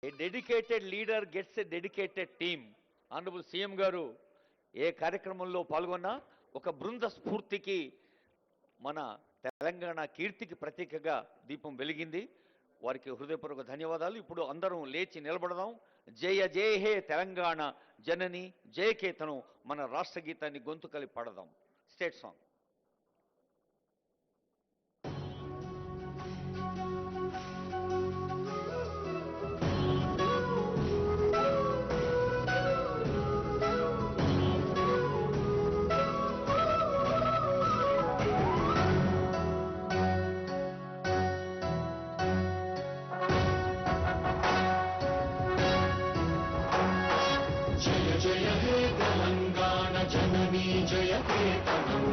A dedicated leader gets a dedicated team. Honourable CM గారు ఏ కార్యక్రమంలో పాల్గొన్నా ఒక బృంద స్ఫూర్తికి మన తెలంగాణ కీర్తికి ప్రతీకగా దీపం వెలిగింది. వారికి హృదయపూర్వక ధన్యవాదాలు. ఇప్పుడు అందరం లేచి నిలబడదాం. జయ జయ హే తెలంగాణ జనని జయకేతనం మన రాష్ట్ర గీతాన్ని గొంతు కలిపి పాడదాం. State song. జయకేతనం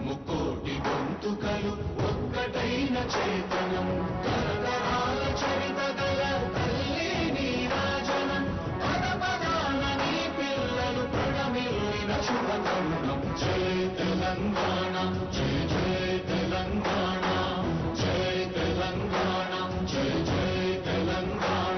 ముకోటి గొంతుకలు ఒక్కటైన చేతనం తరతరాల చరిత గల తల్లి నీరాజనం పద పదాన నీ పిల్లలు ప్రణమిల్లిన శుభతరుణం. జయ తెలంగాణ జయ జయ తెలంగాణ జయ తెలంగాణ జయ జయ తెలంగాణ.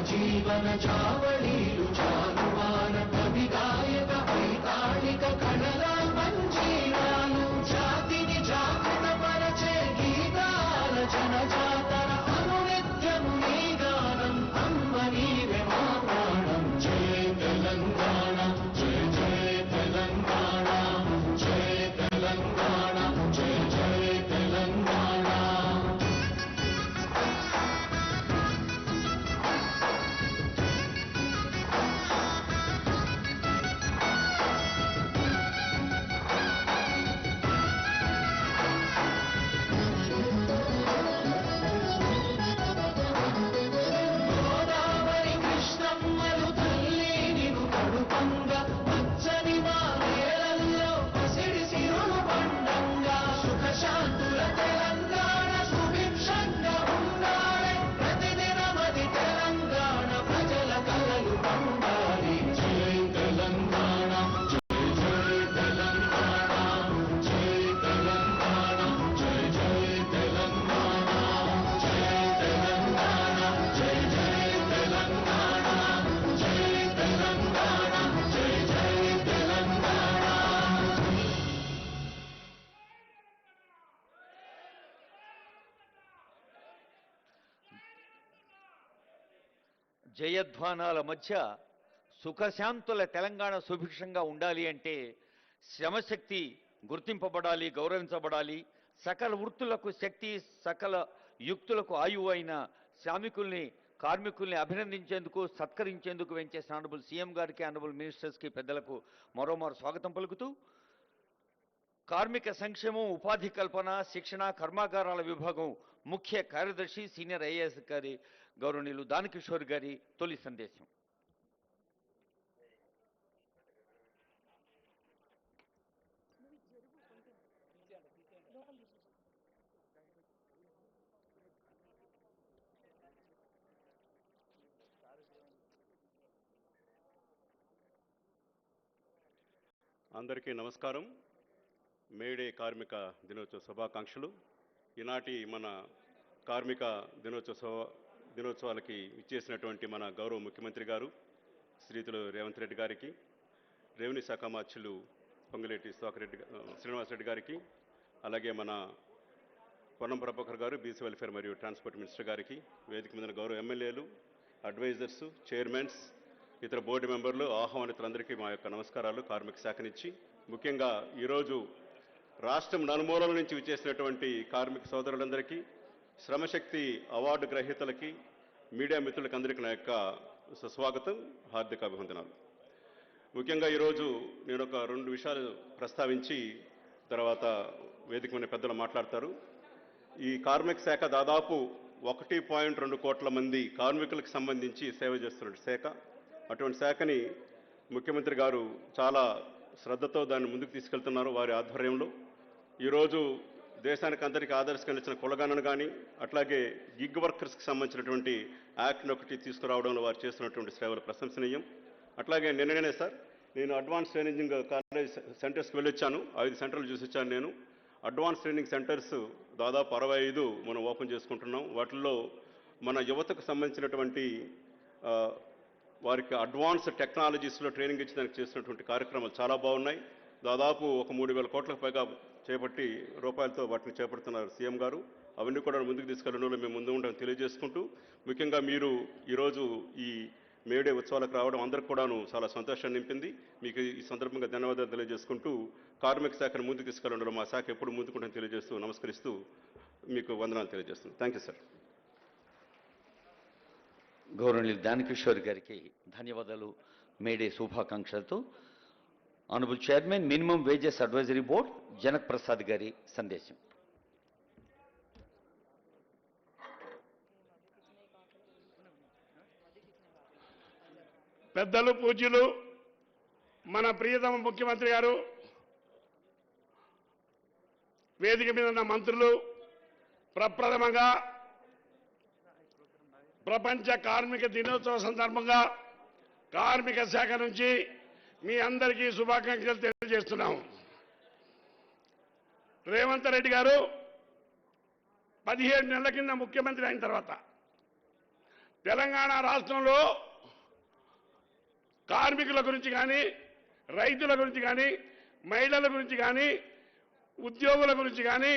జీవన చావళీలు చాలువాన కవి గాయక వైతాళిక కళల మంజీరాలు జాతిని జాగృత పరచే గీతాల జనజాతర అనునిత్యము నీ గానం అమ్మ నీవే మా ప్రాణం. జయ తెలంగాణ జయ జయ తెలంగాణ జయ తెలంగాణ జయ జయ తెలంగాణ. జయధ్వానాల మధ్య సుఖశాంతుల తెలంగాణ సుభిక్షంగా ఉండాలి అంటే శ్రమశక్తి గుర్తింపబడాలి, గౌరవించబడాలి. సకల వృత్తులకు శక్తి, సకల యుక్తులకు ఆయువు అయిన శ్రామికుల్ని, కార్మికుల్ని అభినందించేందుకు, సత్కరించేందుకు వెంచేసిన ఆనరబుల్ సీఎం గారికి, ఆనరబుల్ మినిస్టర్స్కి, పెద్దలకు మరోమారు స్వాగతం పలుకుతూ కార్మిక సంక్షేమం, ఉపాధి కల్పన, శిక్షణ, కర్మాగారాల విభాగం ముఖ్య కార్యదర్శి సీనియర్ ఐఏఎస్ అధికారి గౌరవనీయులు దానకిషోర్ గారి తొలి సందేశం. అందరికీ నమస్కారం. మేడే కార్మిక దినోత్సవ శుభాకాంక్షలు. ఈనాటి మన కార్మిక దినోత్సవాలకి ఇచ్చేసినటువంటి మన గౌరవ ముఖ్యమంత్రి గారు శ్రీతులు రేవంత్ రెడ్డి గారికి, రెవెన్యూ శాఖ మార్చులు పొంగులేటి శ్రీనివాసరెడ్డి గారికి, అలాగే మన పొన్నం ప్రభాకర్ గారు బీసీ వెల్ఫేర్ మరియు ట్రాన్స్పోర్ట్ మినిస్టర్ గారికి, వేదిక మీద గౌరవ ఎమ్మెల్యేలు, అడ్వైజర్స్, చైర్మన్స్, ఇతర బోర్డు మెంబర్లు, ఆహ్వానితులందరికీ మా యొక్క నమస్కారాలు కార్మిక శాఖ నుంచి. ముఖ్యంగా ఈరోజు రాష్ట్రం నలుమూలల నుంచి విచ్చేసినటువంటి కార్మిక సోదరులందరికీ, శ్రమశక్తి అవార్డు గ్రహీతలకి, మీడియా మిత్రులకి అందరికీ నా యొక్క సుస్వాగతం, హార్దిక అభివందనాలు. ముఖ్యంగా ఈరోజు నేను ఒక 2 విషయాలు ప్రస్తావించి తర్వాత వేదిక మీద పెద్దలు మాట్లాడతారు. ఈ కార్మిక శాఖ దాదాపు 1.2 కోట్ల మంది కార్మికులకు సంబంధించి సేవ చేస్తున్న శాఖ. అటువంటి శాఖని ముఖ్యమంత్రి గారు చాలా శ్రద్ధతో దాన్ని ముందుకు తీసుకెళ్తున్నారు వారి ఆధ్వర్యంలో. ఈరోజు దేశానికి అందరికీ ఆదర్శంగా నిలిచిన కులగణన కానీ అట్లాగే గిగ్ వర్కర్స్కి సంబంధించినటువంటి యాక్ట్ని ఒకటి తీసుకురావడంలో వారు చేస్తున్నటువంటి సేవలు ప్రశంసనీయం. అట్లాగే నిన్ననే సార్ నేను అడ్వాన్స్ ట్రైనింగ్ కాలేజ్ సెంటర్స్కి వెళ్ళొచ్చాను. 5 సెంటర్లు చూసి వచ్చాను నేను. అడ్వాన్స్ ట్రైనింగ్ సెంటర్స్ దాదాపు 65 మనం ఓపెన్ చేసుకుంటున్నాం. వాటిల్లో మన యువతకు సంబంధించినటువంటి వారికి అడ్వాన్స్ టెక్నాలజీస్లో ట్రైనింగ్ ఇచ్చేదానికి చేసినటువంటి కార్యక్రమాలు చాలా బాగున్నాయి. దాదాపు ఒక 3,000 కోట్లకు పైగా చేపట్టి రూపాయలతో వాటిని చేపడుతున్నారు సీఎం గారు. అవన్నీ కూడా ముందుకు తీసుకెళ్లడంలో మేము ముందు ఉంటామని తెలియజేసుకుంటూ, ముఖ్యంగా మీరు ఈరోజు ఈ మేడే ఉత్సవాలకు రావడం అందరికి కూడాను చాలా సంతోషాన్ని నింపింది. మీకు ఈ సందర్భంగా ధన్యవాదాలు తెలియజేసుకుంటూ, కార్మిక శాఖను ముందుకు తీసుకెళ్లడంలో మా శాఖ ఎప్పుడు ముందుకుంటామని తెలియజేస్తూ నమస్కరిస్తూ మీకు వందనాలు తెలియజేస్తున్నాను. Thank you sir. గౌరవనీయులు దానకిషోర్ గారికి ధన్యవాదాలు. మేడే శుభాకాంక్షలతో honourable chairman minimum wages advisory board Janak Prasad గారి సందేశం. పెద్దలు పూజ్యులు మన ప్రియతమ ముఖ్యమంత్రి గారు, వేదిక మీద ఉన్న మంత్రులు, ప్రప్రథమంగా ప్రపంచ కార్మిక దినోత్సవ సందర్భంగా కార్మిక శాఖ నుంచి మీ అందరికీ శుభాకాంక్షలు తెలియజేస్తున్నాము. రేవంత్ రెడ్డి గారు 17 నెలల కింద ముఖ్యమంత్రి అయిన తర్వాత తెలంగాణ రాష్ట్రంలో కార్మికుల గురించి కానీ, రైతుల గురించి కానీ, మహిళల గురించి కానీ, ఉద్యోగుల గురించి కానీ,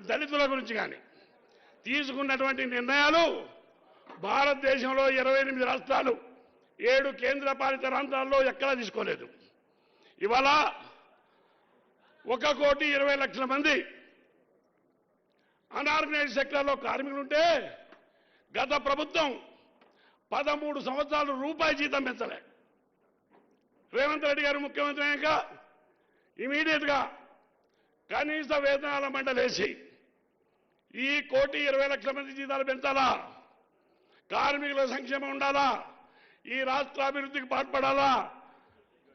దళితుల గురించి కానీ తీసుకున్నటువంటి నిర్ణయాలు భారతదేశంలో 28 రాష్ట్రాలు, 7 కేంద్రపాలిత ప్రాంతాల్లో ఎక్కడా తీసుకోలేదు. ఇవాళ 1,20,00,000 మంది అనార్గనైజ్డ్ సెక్టార్లో కార్మికులుంటే గత ప్రభుత్వం 13 సంవత్సరాలు రూపాయి జీతం పెంచలే. రేవంత్ రెడ్డి గారు ముఖ్యమంత్రి అయ్యాక ఇమీడియట్గా కనీస వేతనాల మండలేసి ఈ 1,20,00,000 మంది జీతాలు పెంచాలా, కార్మికుల సంక్షేమం ఉండాలా, ఈ రాష్ట్ర అభివృద్ధికి పాటుపడాలా,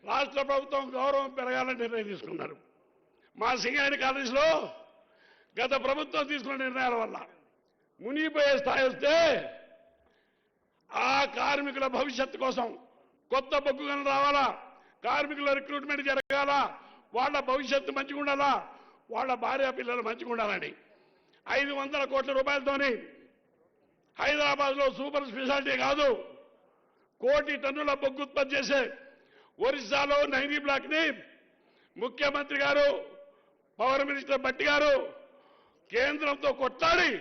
రాష్ట్ర ప్రభుత్వం గౌరవం పెరగాలని నిర్ణయం తీసుకున్నారు. మా సింగరేణి కాలేజీలో గత ప్రభుత్వం తీసుకున్న నిర్ణయాల వల్ల మునిగిపోయే స్థాయి వస్తే ఆ కార్మికుల భవిష్యత్తు కోసం కొత్త బొగ్గు గనులు రావాలా, కార్మికుల రిక్రూట్మెంట్ జరగాలా, వాళ్ళ భవిష్యత్తు మంచిగా ఉండాలా, వాళ్ళ భార్య పిల్లలు మంచిగా ఉండాలని 500 కోట్ల రూపాయలతోని హైదరాబాద్లో సూపర్ స్పెషాలిటీ కాదు 1 కోటి టన్నుల బొగ్గు ఉత్పత్తి చేసే ఒరిస్సాలో నైనీ బ్లాక్ ని ముఖ్యమంత్రి గారు, పవర్ మినిస్టర్ భట్టి గారు కేంద్రంతో కొట్లాడి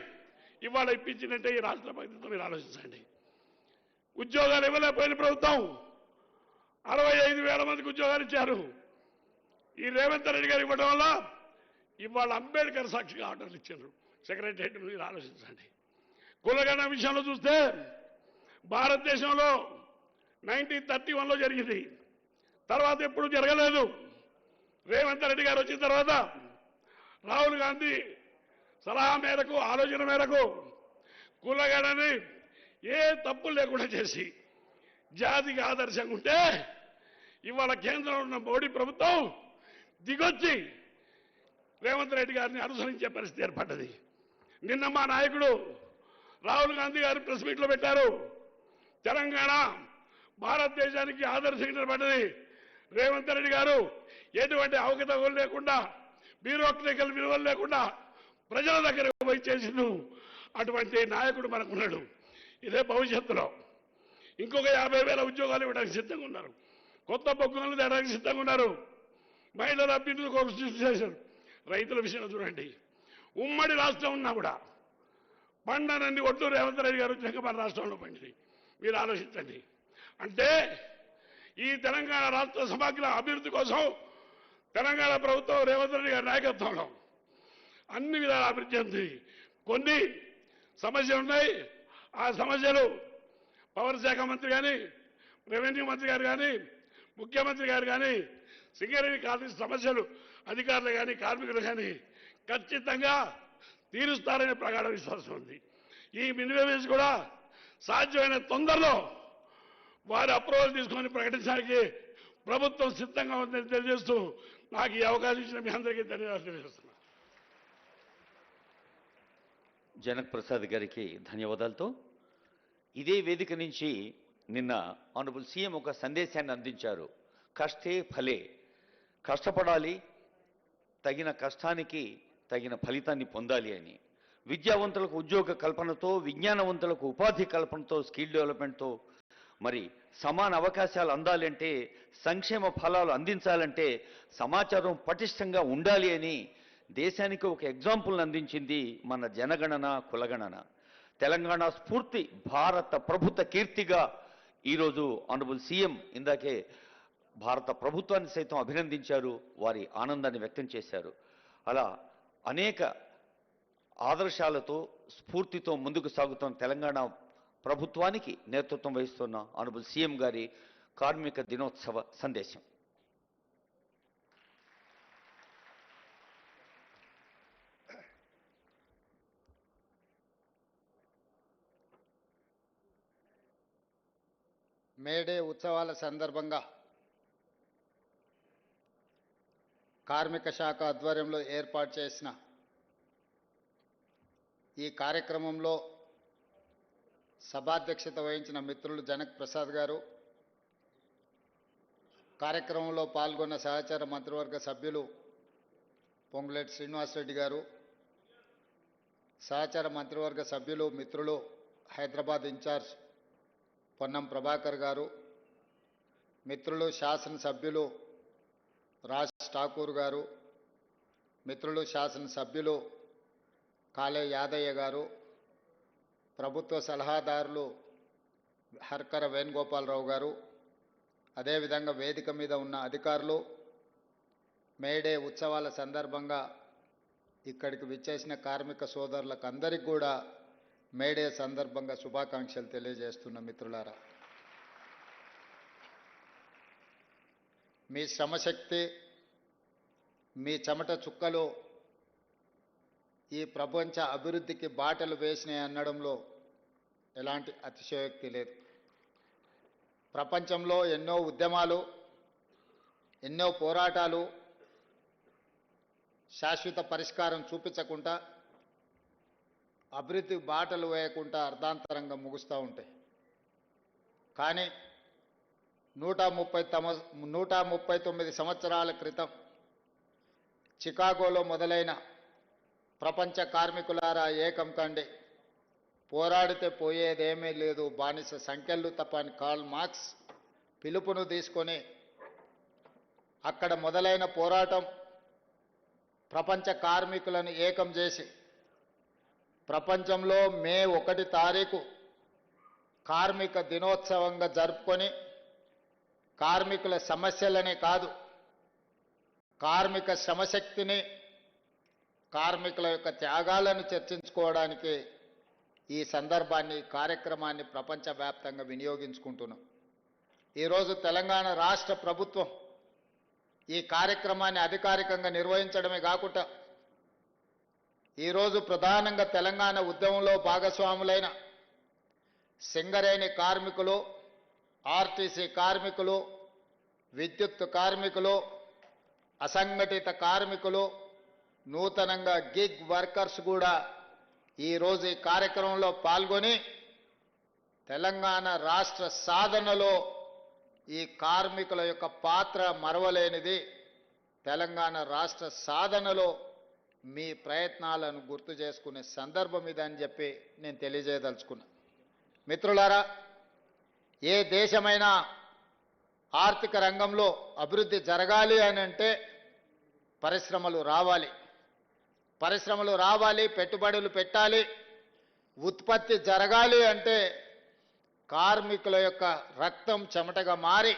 ఇవాళ ఇప్పించినట్టే ఈ రాష్ట్ర ప్రభుత్వం మీరు ఆలోచించండి. ఉద్యోగాలు ఇవ్వలేకపోయిన ప్రభుత్వం 65,000 మందికి ఉద్యోగాలు ఇచ్చారు. ఈ రేవంత్ రెడ్డి గారు ఇవ్వడం వల్ల ఇవాళ అంబేద్కర్ సాక్షిగా ఆర్డర్లు ఇచ్చారు సెక్రటరియట్. మీరు ఆలోచించండి. కులగణ విషయంలో చూస్తే భారతదేశంలో 1931లో జరిగింది, తర్వాత ఎప్పుడు జరగలేదు. రేవంత్ రెడ్డి గారు వచ్చిన తర్వాత రాహుల్ గాంధీ సలహా మేరకు, ఆలోచన మేరకు కులగణని ఏ తప్పులు లేకుండా చేసి జాతికి ఆదర్శంగా ఉంటే ఇవాళ కేంద్రంలో ఉన్న మోడీ ప్రభుత్వం దిగొచ్చి రేవంత్ రెడ్డి గారిని అనుసరించే పరిస్థితి ఏర్పడ్డది. నిన్న మా నాయకుడు రాహుల్ గాంధీ గారు ప్రెస్ మీట్లో పెట్టారు, తెలంగాణ భారతదేశానికి ఆదర్శంగా నిలబడ్డది. రేవంత్ రెడ్డి గారు ఎటువంటి అవకతవకలు లేకుండా, బ్యూరోక్రటికల్ విలువలు లేకుండా ప్రజల దగ్గరకు పోయి చేసిండు. అటువంటి నాయకుడు మనకున్నాడు. ఇదే భవిష్యత్తులో ఇంకొక 50,000 ఉద్యోగాలు ఇవ్వడానికి సిద్ధంగా ఉన్నారు. కొత్త బొగ్గులను తేడానికి సిద్ధంగా ఉన్నారు. మహిళల అభ్యున్నతి కోసం సృష్టి చేశారు. రైతుల విషయంలో చూడండి, ఉమ్మడి రాష్ట్రం ఉన్నా కూడా పండనన్ని ఒడ్లు రేవంత్ రెడ్డి గారు వచ్చినాక మన రాష్ట్రంలో పండింది. మీరు ఆలోచించండి. అంటే ఈ తెలంగాణ రాష్ట్ర సమగ్ర అభివృద్ధి కోసం తెలంగాణ ప్రభుత్వం రేవంత్ రెడ్డి గారి నాయకత్వంలో అన్ని విధాల అభివృద్ధి చెంది కొన్ని సమస్యలు ఉన్నాయి. ఆ సమస్యలు పవర్ శాఖ మంత్రి కానీ, రెవెన్యూ మంత్రి గారు కానీ, ముఖ్యమంత్రి గారు కానీ సింగరేణి కాలేజీ సమస్యలు అధికారులు కానీ, కార్మికులు కానీ ఖచ్చితంగా తీరుస్తారనే ప్రగాఢ విశ్వాసం ఉంది. ఈ మినిమం వేజ్ కూడా సాధ్యమైన తొందరలో వారి అప్రూవల్ తీసుకొని ప్రకటించడానికి ప్రభుత్వం సిద్ధంగా ఉందని తెలియజేస్తూ నాకు ఈ అవకాశం ఇచ్చిన మీ అందరికీ ధన్యవాదాలు తెలియజేస్తున్నాను. జనక్ ప్రసాద్ గారికి ధన్యవాదాలతో ఇదే వేదిక నుంచి నిన్న ఆనరబుల్ సీఎం ఒక సందేశాన్ని అందించారు. కష్టే ఫలే, కష్టపడాలి, తగిన కష్టానికి తగిన ఫలితాన్ని పొందాలి అని. విద్యావంతులకు ఉద్యోగ కల్పనతో, విజ్ఞానవంతులకు ఉపాధి కల్పనతో, స్కిల్ డెవలప్మెంట్తో మరి సమాన అవకాశాలు అందాలంటే, సంక్షేమ ఫలాలు అందించాలంటే సమాచారం పటిష్టంగా ఉండాలి అని దేశానికి ఒక ఎగ్జాంపుల్ని అందించింది మన జనగణన కులగణన. తెలంగాణ స్ఫూర్తి భారత ప్రభుత్వ కీర్తిగా ఈరోజు ఆనరబుల్ సీఎం ఇందాకే భారత ప్రభుత్వాన్ని సైతం అభినందించారు, వారి ఆనందాన్ని వ్యక్తం చేశారు. అలా అనేక ఆదర్శాలతో స్ఫూర్తితో ముందుకు సాగుతున్న తెలంగాణ ప్రభుత్వానికి నేతృత్వం వహిస్తున్న ఆనరబుల్ సీఎం గారి కార్మిక దినోత్సవ సందేశం. మేడే ఉత్సవాల సందర్భంగా కార్మిక శాఖ ఆధ్వర్యంలో ఏర్పాటు చేసిన ఈ కార్యక్రమంలో సభాధ్యక్షత వహించిన మిత్రులు జనక్ ప్రసాద్ గారు, కార్యక్రమంలో పాల్గొన్న సహచార మంత్రివర్గ సభ్యులు పొంగులేటి శ్రీనివాసరెడ్డి గారు, సహచార మంత్రివర్గ సభ్యులు మిత్రులు హైదరాబాద్ ఇన్ఛార్జ్ పొన్నం ప్రభాకర్ గారు, మిత్రులు శాసనసభ్యులు రాజ్ ఠాకూర్ గారు, మిత్రులు శాసనసభ్యులు కాళే యాదయ్య గారు, ప్రభుత్వ సలహాదారులు హర్కర వేణుగోపాలరావు గారు, అదేవిధంగా వేదిక మీద ఉన్న అధికారులు, మేడే ఉత్సవాల సందర్భంగా ఇక్కడికి విచ్చేసిన కార్మిక సోదరులకు అందరికీ కూడా మేడే సందర్భంగా శుభాకాంక్షలు తెలియజేస్తున్న మిత్రులారా, మీ శ్రమశక్తి, మీ చెమట చుక్కలు ఈ ప్రపంచ అభివృద్ధికి బాటలు వేసినాయి అనడంలో ఎలాంటి అతిశయోక్తి లేదు. ప్రపంచంలో ఎన్నో ఉద్యమాలు, ఎన్నో పోరాటాలు శాశ్వత పరిష్కారం చూపించకుండా, అభివృద్ధి బాటలు వేయకుండా అర్ధాంతరంగా ముగుస్తూ ఉంటాయి. కానీ 139 సంవత్సరాల క్రితం చికాగోలో మొదలైన ప్రపంచ కార్మికులారా ఏకం కండి, పోరాడితే పోయేదేమీ లేదు, బానిస సంఖ్యలు తప్ప అని కార్ల్ మార్క్స్ పిలుపును తీసుకొని అక్కడ మొదలైన పోరాటం ప్రపంచ కార్మికులను ఏకం చేసి ప్రపంచంలో మే 1 తారీఖు కార్మిక దినోత్సవంగా జరుపుకొని కార్మికుల సమస్యలనే కాదు, కార్మిక శ్రమశక్తిని, కార్మికుల యొక్క త్యాగాలను చర్చించుకోవడానికి ఈ సందర్భాన్ని, కార్యక్రమాన్ని ప్రపంచవ్యాప్తంగా వినియోగించుకుంటున్నాం. ఈరోజు తెలంగాణ రాష్ట్ర ప్రభుత్వం ఈ కార్యక్రమాన్ని అధికారికంగా నిర్వహించడమే కాకుండా ఈరోజు ప్రధానంగా తెలంగాణ ఉద్యమంలో భాగస్వాములైన సింగరేణి కార్మికులు, ఆర్టీసీ కార్మికులు, విద్యుత్ కార్మికులు, అసంఘటిత కార్మికులు, నూతనంగా గిగ్ వర్కర్స్ కూడా ఈరోజు ఈ కార్యక్రమంలో పాల్గొని తెలంగాణ రాష్ట్ర సాధనలో ఈ కార్మికుల యొక్క పాత్ర మరవలేనిది. తెలంగాణ రాష్ట్ర సాధనలో మీ ప్రయత్నాలను గుర్తు చేసుకునే సందర్భం ఇదని చెప్పి నేను తెలియజేయదలుచుకున్నా. మిత్రులారా, ఏ దేశమైనా ఆర్థిక రంగంలో అభివృద్ధి జరగాలి అని అంటే పరిశ్రమలు రావాలి, పరిశ్రమలు రావాలి, పెట్టుబడులు పెట్టాలి. ఉత్పత్తి జరగాలి అంటే కార్మికుల యొక్క రక్తం చెమటగా మారి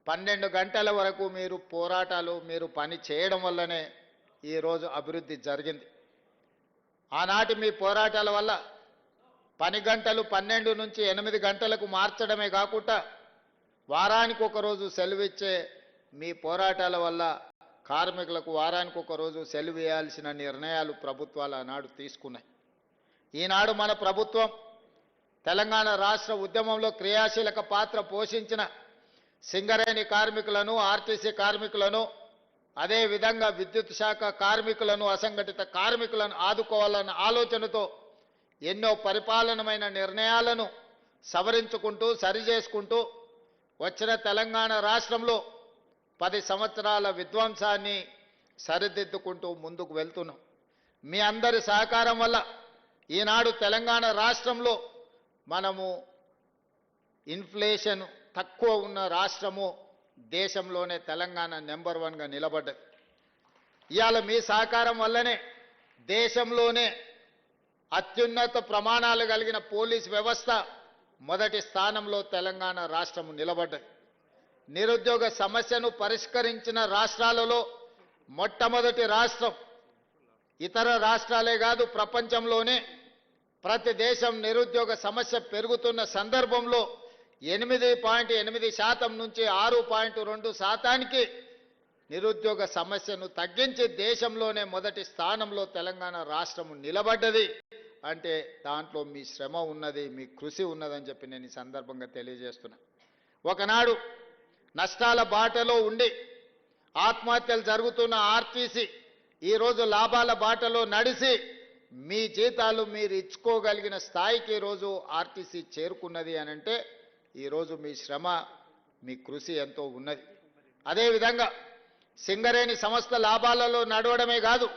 12 గంటల వరకు మీరు పోరాటాలు, మీరు పని చేయడం వల్లనే ఈరోజు అభివృద్ధి జరిగింది. ఆనాటి మీ పోరాటాల వల్ల పని గంటలు 12 నుంచి 8 గంటలకు మార్చడమే కాకుండా వారానికి ఒక రోజు సెలవు ఇచ్చే మీ పోరాటాల వల్ల కార్మికులకు వారానికి ఒక రోజు సెలవు ఇవ్వాల్సిన నిర్ణయాలు ప్రభుత్వాలు ఆనాడు తీసుకున్నాయి. ఈనాడు మన ప్రభుత్వం తెలంగాణ రాష్ట్ర ఉద్యమంలో క్రియాశీలక పాత్ర పోషించిన సింగరేణి కార్మికులను, ఆర్టీసీ కార్మికులను, అదేవిధంగా విద్యుత్ శాఖ కార్మికులను అసంఘటిత కార్మికులను ఆదుకోవాలన్న ఆలోచనతో ఎన్నో పరిపాలనమైన నిర్ణయాలను సవరించుకుంటూ సరిచేసుకుంటూ వచ్చిన తెలంగాణ రాష్ట్రంలో 10 సంవత్సరాల విధ్వంసాన్ని సరిదిద్దుకుంటూ ముందుకు వెళ్తున్నాం. మీ అందరి సహకారం వల్ల ఈనాడు తెలంగాణ రాష్ట్రంలో మనము ఇన్ఫ్లేషన్ తక్కువ ఉన్న రాష్ట్రము దేశంలోనే తెలంగాణ నెంబర్ 1గా నిలబడ్డది. ఇవాళ మీ సహకారం వల్లనే దేశంలోనే అత్యున్నత ప్రమాణాలు కలిగిన పోలీస్ వ్యవస్థ మొదటి స్థానంలో తెలంగాణ రాష్ట్రము నిలబడ్డది. నిరుద్యోగ సమస్యను పరిష్కరించిన రాష్ట్రాలలో మొట్టమొదటి రాష్ట్రం. ఇతర రాష్ట్రాలే కాదు, ప్రపంచంలోనే ప్రతి దేశం నిరుద్యోగ సమస్య పెరుగుతున్న సందర్భంలో 8.8% నుంచి 6.2% నిరుద్యోగ సమస్యను తగ్గించి దేశంలోనే మొదటి స్థానంలో తెలంగాణ రాష్ట్రం నిలబడ్డది. అంటే దాంట్లో మీ శ్రమ ఉన్నది, మీ కృషి ఉన్నదని చెప్పి నేను ఈ సందర్భంగా తెలియజేస్తున్నా. ఒకనాడు నష్టాల బాటలో ఉండి ఆత్మహత్యలు జరుగుతున్న ఆర్టీసీ ఈరోజు లాభాల బాటలో నడిచి మీ జీతాలు మీరు ఇచ్చుకోగలిగిన స్థాయికి ఈరోజు ఆర్టీసీ చేరుకున్నది అని అంటే ఈరోజు మీ శ్రమ, మీ కృషి ఎంతో ఉన్నది. అదేవిధంగా సింగరేణి సంస్థ లాభాలలో నడవడమే కాదు,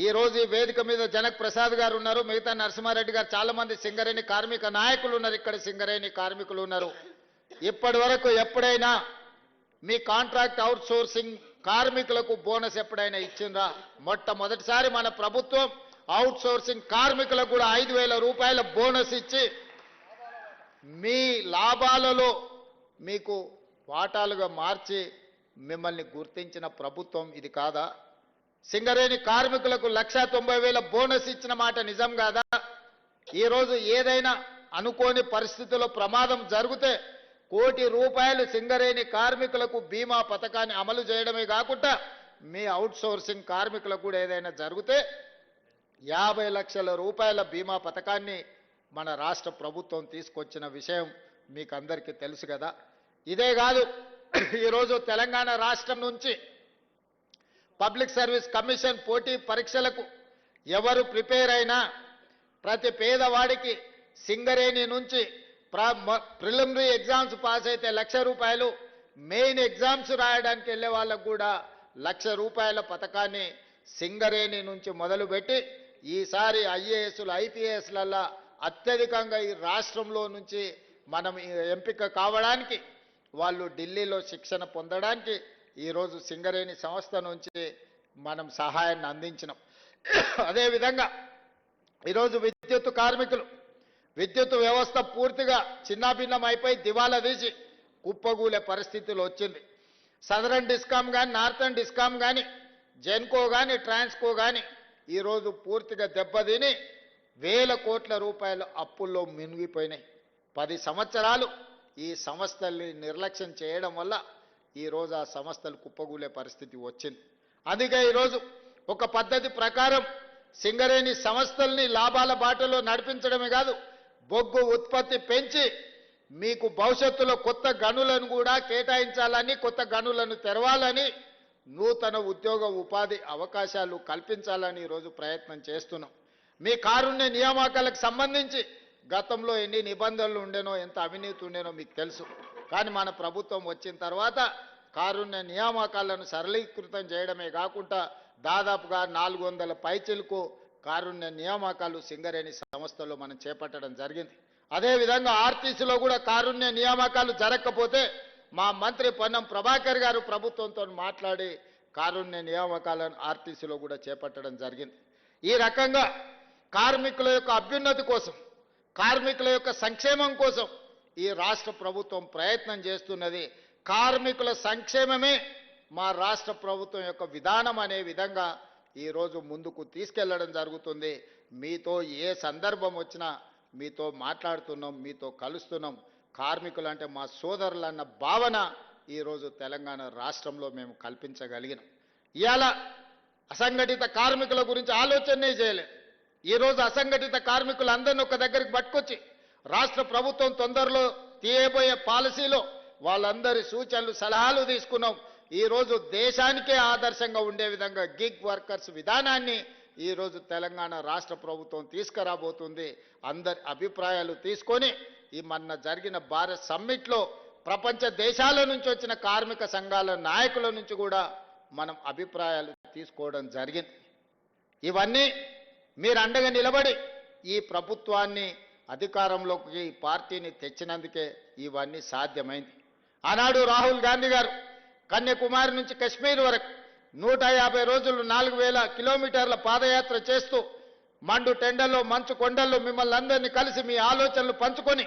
ఈరోజు ఈ వేదిక మీద జనక్ ప్రసాద్ గారు ఉన్నారు, మిగతా నరసింహారెడ్డి గారు, చాలా మంది సింగరేణి కార్మిక నాయకులు ఉన్నారు, ఇక్కడ సింగరేణి కార్మికులు ఉన్నారు. ఇప్పటి వరకు ఎప్పుడైనా మీ కాంట్రాక్ట్ అవుట్ సోర్సింగ్ కార్మికులకు బోనస్ ఎప్పుడైనా ఇచ్చిండ్రా? మొట్టమొదటిసారి మన ప్రభుత్వం అవుట్ సోర్సింగ్ కార్మికులకు కూడా 5,000 రూపాయల బోనస్ ఇచ్చి మీ లాభాలలో మీకు వాటాలుగా మార్చి మిమ్మల్ని గుర్తించిన ప్రభుత్వం ఇది కాదా? సింగరేణి కార్మికులకు 1,90,000 బోనస్ ఇచ్చిన మాట నిజం కాదా? ఈరోజు ఏదైనా అనుకోని పరిస్థితుల్లో ప్రమాదం జరిగితే 1 కోటి రూపాయలు సింగరేణి కార్మికులకు బీమా పథకాన్ని అమలు చేయడమే కాకుండా మీ అవుట్ సోర్సింగ్ కార్మికులకు కూడా ఏదైనా జరిగితే 50 లక్షల రూపాయల బీమా పథకాన్ని మన రాష్ట్ర ప్రభుత్వం తీసుకొచ్చిన విషయం మీకు అందరికీ తెలుసు కదా. ఇదే కాదు, ఈరోజు తెలంగాణ రాష్ట్రం నుంచి పబ్లిక్ సర్వీస్ కమిషన్ పోటీ పరీక్షలకు ఎవరు ప్రిపేర్ అయినా ప్రతి పేదవాడికి సింగరేణి నుంచి ప్రిలిమినరీ ఎగ్జామ్స్ పాస్ అయితే 1,00,000 రూపాయలు, మెయిన్ ఎగ్జామ్స్ రాయడానికి వెళ్ళే వాళ్ళకు కూడా 1,00,000 రూపాయల పథకాన్ని సింగరేణి నుంచి మొదలుపెట్టి ఈసారి ఐఏఎస్లు ఐపీఎస్లలో అత్యధికంగా ఈ రాష్ట్రంలో నుంచి మనం ఎంపిక కావడానికి, వాళ్ళు ఢిల్లీలో శిక్షణ పొందడానికి ఈరోజు సింగరేణి సంస్థ నుంచి మనం సహాయాన్ని అందించినాం. అదేవిధంగా ఈరోజు విద్యుత్ కార్మికులు, విద్యుత్ వ్యవస్థ పూర్తిగా చిన్నాభిన్నం అయిపోయి దివాలా తీసి కుప్పగూలే పరిస్థితులు వచ్చింది. సదరన్ డిస్కామ్ కానీ, నార్థన్ డిస్కామ్ కానీ, జెన్కో కానీ, ట్రాన్స్కో కానీ ఈరోజు పూర్తిగా దెబ్బతిని 1,000 కోట్ల రూపాయల అప్పుల్లో మునిగిపోయినాయి. 10 సంవత్సరాలు ఈ సంస్థల్ని నిర్లక్ష్యం చేయడం వల్ల ఈరోజు ఆ సంస్థలు కుప్పగూలే పరిస్థితి వచ్చింది. అందుకే ఈరోజు ఒక పద్ధతి ప్రకారం సింగరేణి సంస్థల్ని లాభాల బాటలో నడిపించడమే కాదు, బొగ్గు ఉత్పత్తి పెంచి మీకు భవిష్యత్తులో కొత్త గనులను కూడా కేటాయించాలని, కొత్త గనులను తెరవాలని, నూతన ఉద్యోగ ఉపాధి అవకాశాలు కల్పించాలని ఈరోజు ప్రయత్నం చేస్తున్నాం. మీ కారుణ్య నియామకాలకు సంబంధించి గతంలో ఎన్ని నిబంధనలు ఉండేనో, ఎంత అవినీతి ఉండేనో మీకు తెలుసు. కానీ మన ప్రభుత్వం వచ్చిన తర్వాత కారుణ్య నియామకాలను సరళీకృతం చేయడమే కాకుండా దాదాపుగా 400 పైచిలకు కారుణ్య నియామకాలు సింగరేణి సంస్థలో మనం చేపట్టడం జరిగింది. అదేవిధంగా ఆర్టీసీలో కూడా కారుణ్య నియామకాలు జరగకపోతే మా మంత్రి పొన్నం ప్రభాకర్ గారు ప్రభుత్వంతో మాట్లాడి కారుణ్య నియామకాలను ఆర్టీసీలో కూడా చేపట్టడం జరిగింది. ఈ రకంగా కార్మికుల యొక్క అభ్యున్నతి కోసం, కార్మికుల యొక్క సంక్షేమం కోసం ఈ రాష్ట్ర ప్రభుత్వం ప్రయత్నం చేస్తున్నది. కార్మికుల సంక్షేమమే మా రాష్ట్ర ప్రభుత్వం యొక్క విధానం అనే విధంగా ఈరోజు ముందుకు తీసుకెళ్లడం జరుగుతుంది. మీతో ఏ సందర్భం వచ్చినా మీతో మాట్లాడుతున్నాం, మీతో కలుస్తున్నాం. కార్మికులు అంటే మా సోదరులన్న భావన ఈరోజు తెలంగాణ రాష్ట్రంలో మేము కల్పించగలిగినాం. ఇవాళ అసంఘటిత కార్మికుల గురించి ఆలోచనే చేయలేదు. ఈరోజు అసంఘటిత కార్మికులందరినీ ఒక దగ్గరికి పట్టుకొచ్చి రాష్ట్ర ప్రభుత్వం తొందరలో తీయబోయే పాలసీలో వాళ్ళందరి సూచనలు సలహాలు తీసుకున్నాం. ఈరోజు దేశానికే ఆదర్శంగా ఉండే విధంగా గిగ్ వర్కర్స్ విధానాన్ని ఈరోజు తెలంగాణ రాష్ట్ర ప్రభుత్వం తీసుకురాబోతుంది. అందరి అభిప్రాయాలు తీసుకొని ఈ మొన్న జరిగిన భారత్ సమ్మిట్లో ప్రపంచ దేశాల నుంచి వచ్చిన కార్మిక సంఘాల నాయకుల నుంచి కూడా మనం అభిప్రాయాలు తీసుకోవడం జరిగింది. ఇవన్నీ మీరు అండగా నిలబడి ఈ ప్రభుత్వాన్ని అధికారంలోకి ఈ పార్టీని తెచ్చినందుకే ఇవన్నీ సాధ్యమైంది. ఆనాడు రాహుల్ గాంధీ గారు కన్యాకుమారి నుంచి కశ్మీర్ వరకు 150 రోజులు 4000 కిలోమీటర్ల పాదయాత్ర చేస్తూ మండు టెండల్లో మంచు కొండల్లో మిమ్మల్ని అందరినీ కలిసి మీ ఆలోచనలు పంచుకొని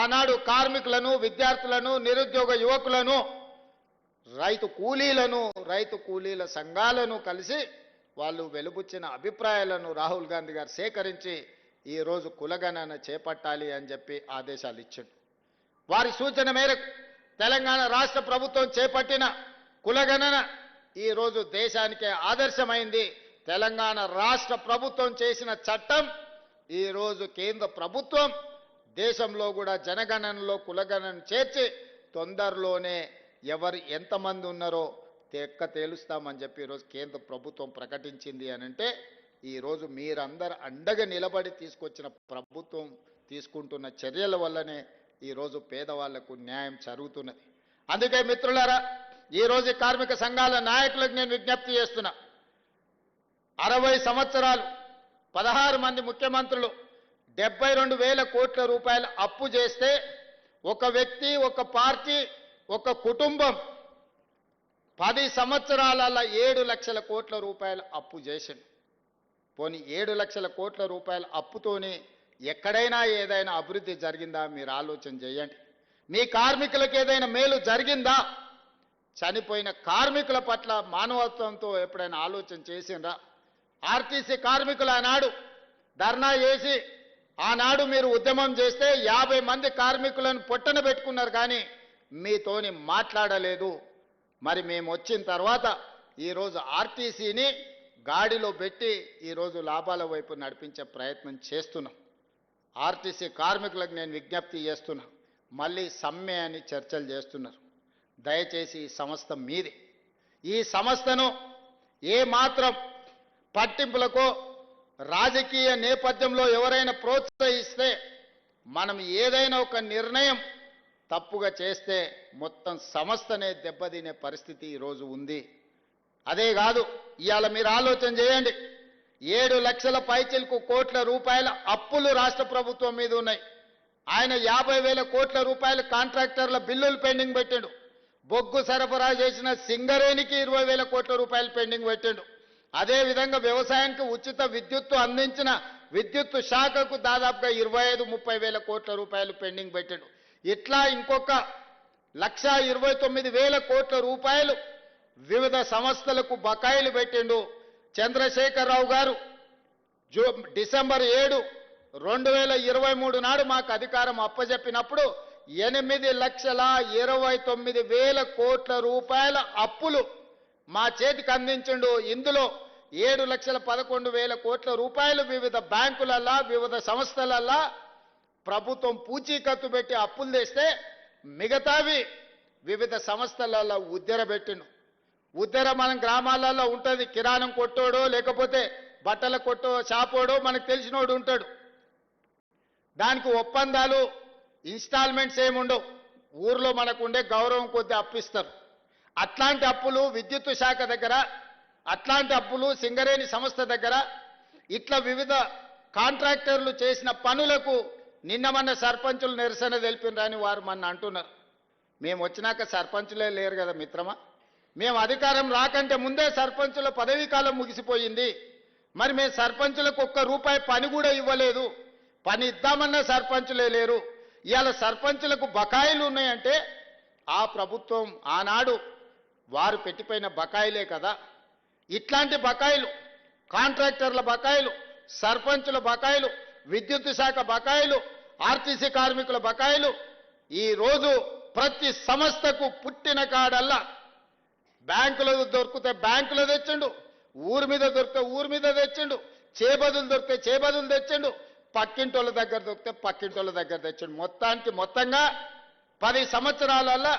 ఆనాడు కార్మికులను, విద్యార్థులను, నిరుద్యోగ యువకులను, రైతు కూలీల సంఘాలను కలిసి వాళ్ళు వెలుబుచ్చిన అభిప్రాయాలను రాహుల్ గాంధీ గారు సేకరించి ఈరోజు కులగణన చేపట్టాలి అని చెప్పి ఆదేశాలు ఇచ్చాడు. వారి సూచన మేరకు తెలంగాణ రాష్ట్ర ప్రభుత్వం చేపట్టిన కులగణన ఈరోజు దేశానికే ఆదర్శమైంది. తెలంగాణ రాష్ట్ర ప్రభుత్వం చేసిన చట్టం ఈరోజు కేంద్ర ప్రభుత్వం దేశంలో కూడా జనగణనలో కులగణన చేర్చి తొందరలోనే ఎవరు ఎంతమంది ఉన్నారో తేలుస్తామని చెప్పి ఈరోజు కేంద్ర ప్రభుత్వం ప్రకటించింది అని అంటే ఈరోజు మీరందరూ అండగా నిలబడి తీసుకొచ్చిన ప్రభుత్వం తీసుకుంటున్న చర్యల వల్లనే ఈరోజు పేదవాళ్లకు న్యాయం జరుగుతున్నది. అందుకే మిత్రులారా, ఈరోజు కార్మిక సంఘాల నాయకులకు నేను విజ్ఞప్తి చేస్తున్నా. 60 సంవత్సరాలు 16 మంది ముఖ్యమంత్రులు 72,000 కోట్ల రూపాయలు అప్పు చేస్తే ఒక వ్యక్తి, ఒక పార్టీ, ఒక కుటుంబం 10 సంవత్సరాలలో 7 లక్షల కోట్ల రూపాయలు అప్పు చేసింది. పోనీ 7 లక్షల కోట్ల రూపాయల అప్పుతోని ఎక్కడైనా ఏదైనా అభివృద్ధి జరిగిందా మీరు ఆలోచన చేయండి. మీ కార్మికులకు ఏదైనా మేలు జరిగిందా? చనిపోయిన కార్మికుల పట్ల మానవత్వంతో ఎప్పుడైనా ఆలోచన చేసిండ్రా? ఆర్టీసీ కార్మికులు ఆనాడు ధర్నా చేసి ఆనాడు మీరు ఉద్యమం చేస్తే 50 మంది కార్మికులను పొట్టన పెట్టుకున్నారు, కానీ మీతోని మాట్లాడలేదు. మరి మేము వచ్చిన తర్వాత ఈరోజు ఆర్టీసీని గాడిలో పెట్టి ఈరోజు లాభాల వైపు నడిపించే ప్రయత్నం చేస్తున్నాం. ఆర్టీసీ కార్మికులకు నేను విజ్ఞప్తి చేస్తున్నా, మళ్ళీ సమ్మె అని చర్చలు చేస్తున్నారు. దయచేసి ఈ సంస్థ మీది. ఈ సంస్థను ఏ మాత్రం పట్టింపులకో రాజకీయ నేపథ్యంలో ఎవరైనా ప్రోత్సహిస్తే మనం ఏదైనా ఒక నిర్ణయం తప్పుగా చేస్తే మొత్తం సంస్థనే దెబ్బతినే పరిస్థితి ఈరోజు ఉంది. అదే కాదు, ఇవాళ మీరు ఆలోచన చేయండి, 7 లక్షల పైచిలకు కోట్ల రూపాయల అప్పులు రాష్ట్ర ప్రభుత్వం మీద ఉన్నాయి. ఆయన 50,000 కోట్ల రూపాయల కాంట్రాక్టర్ల బిల్లులు పెండింగ్ పెట్టాడు. బొగ్గు సరఫరా చేసిన సింగరేణికి 20,000 కోట్ల రూపాయలు పెండింగ్ పెట్టాడు. అదేవిధంగా వ్యవసాయానికి ఉచిత విద్యుత్తు అందించిన విద్యుత్తు శాఖకు దాదాపుగా 25-30,000 కోట్ల రూపాయలు పెండింగ్ పెట్టాడు. ఇట్లా ఇంకొక 1,29,000 కోట్ల రూపాయలు వివిధ సంస్థలకు బకాయిలు పెట్టిండు. చంద్రశేఖరరావు గారు డిసెంబర్ 7, 2023 నాడు మాకు అధికారం అప్పజెప్పినప్పుడు 8,29,000 కోట్ల రూపాయల అప్పులు మా చేతికి అందించిండు. ఇందులో 7,11,000 కోట్ల రూపాయలు వివిధ బ్యాంకులల్లా, వివిధ సంస్థలల్లా ప్రభుత్వం పూచీకత్తు పెట్టి అప్పులు తెస్తే మిగతావి వివిధ సంస్థలలో ఉద్దెర పెట్టిండు. ఉద్దెర మన గ్రామాలలో ఉంటుంది. కిరాణం కొట్టోడో లేకపోతే బట్టల కొట్టో షాపోడో మనకు తెలిసినోడు ఉంటాడు. దానికి ఒప్పందాలు, ఇన్స్టాల్మెంట్స్ ఏముండవు. ఊర్లో మనకు ఉండే గౌరవం కొద్ది అప్పిస్తారు. అట్లాంటి అప్పులు విద్యుత్ శాఖ దగ్గర, అట్లాంటి అప్పులు సింగరేణి సంస్థ దగ్గర, ఇట్లా వివిధ కాంట్రాక్టర్లు చేసిన పనులకు నిన్న మన సర్పంచులు నిరసన తెలిపినరని వారు మన అంటున్నారు. మేము వచ్చినాక సర్పంచులే లేరు కదా మిత్రమా. మేము అధికారం రాకంటే ముందే సర్పంచుల పదవీ కాలం ముగిసిపోయింది. మరి మేము సర్పంచులకు ₹1 పని కూడా ఇవ్వలేదు. పని ఇద్దామన్న సర్పంచులే లేరు. ఇవాళ సర్పంచులకు బకాయిలు ఉన్నాయంటే ఆ ప్రభుత్వం ఆనాడు వారు పెట్టిపోయిన బకాయిలే కదా. ఇట్లాంటి బకాయిలు, కాంట్రాక్టర్ల బకాయిలు, సర్పంచుల బకాయిలు, విద్యుత్ శాఖ బకాయిలు, ఆర్టీసీ కార్మికుల బకాయిలు ఈరోజు ప్రతి సంస్థకు పుట్టిన కాడల్లా బ్యాంకులో దొరికితే బ్యాంకులో తెచ్చిండు, ఊరి మీద దొరికితే ఊరి మీద తెచ్చిండు, చేబదులు దొరికితే చేబదులు తెచ్చిండు, పక్కింటోళ్ళ దగ్గర దొరికితే పక్కింటోళ్ళ దగ్గర తెచ్చిండు. మొత్తంగా 10 సంవత్సరాలల్లా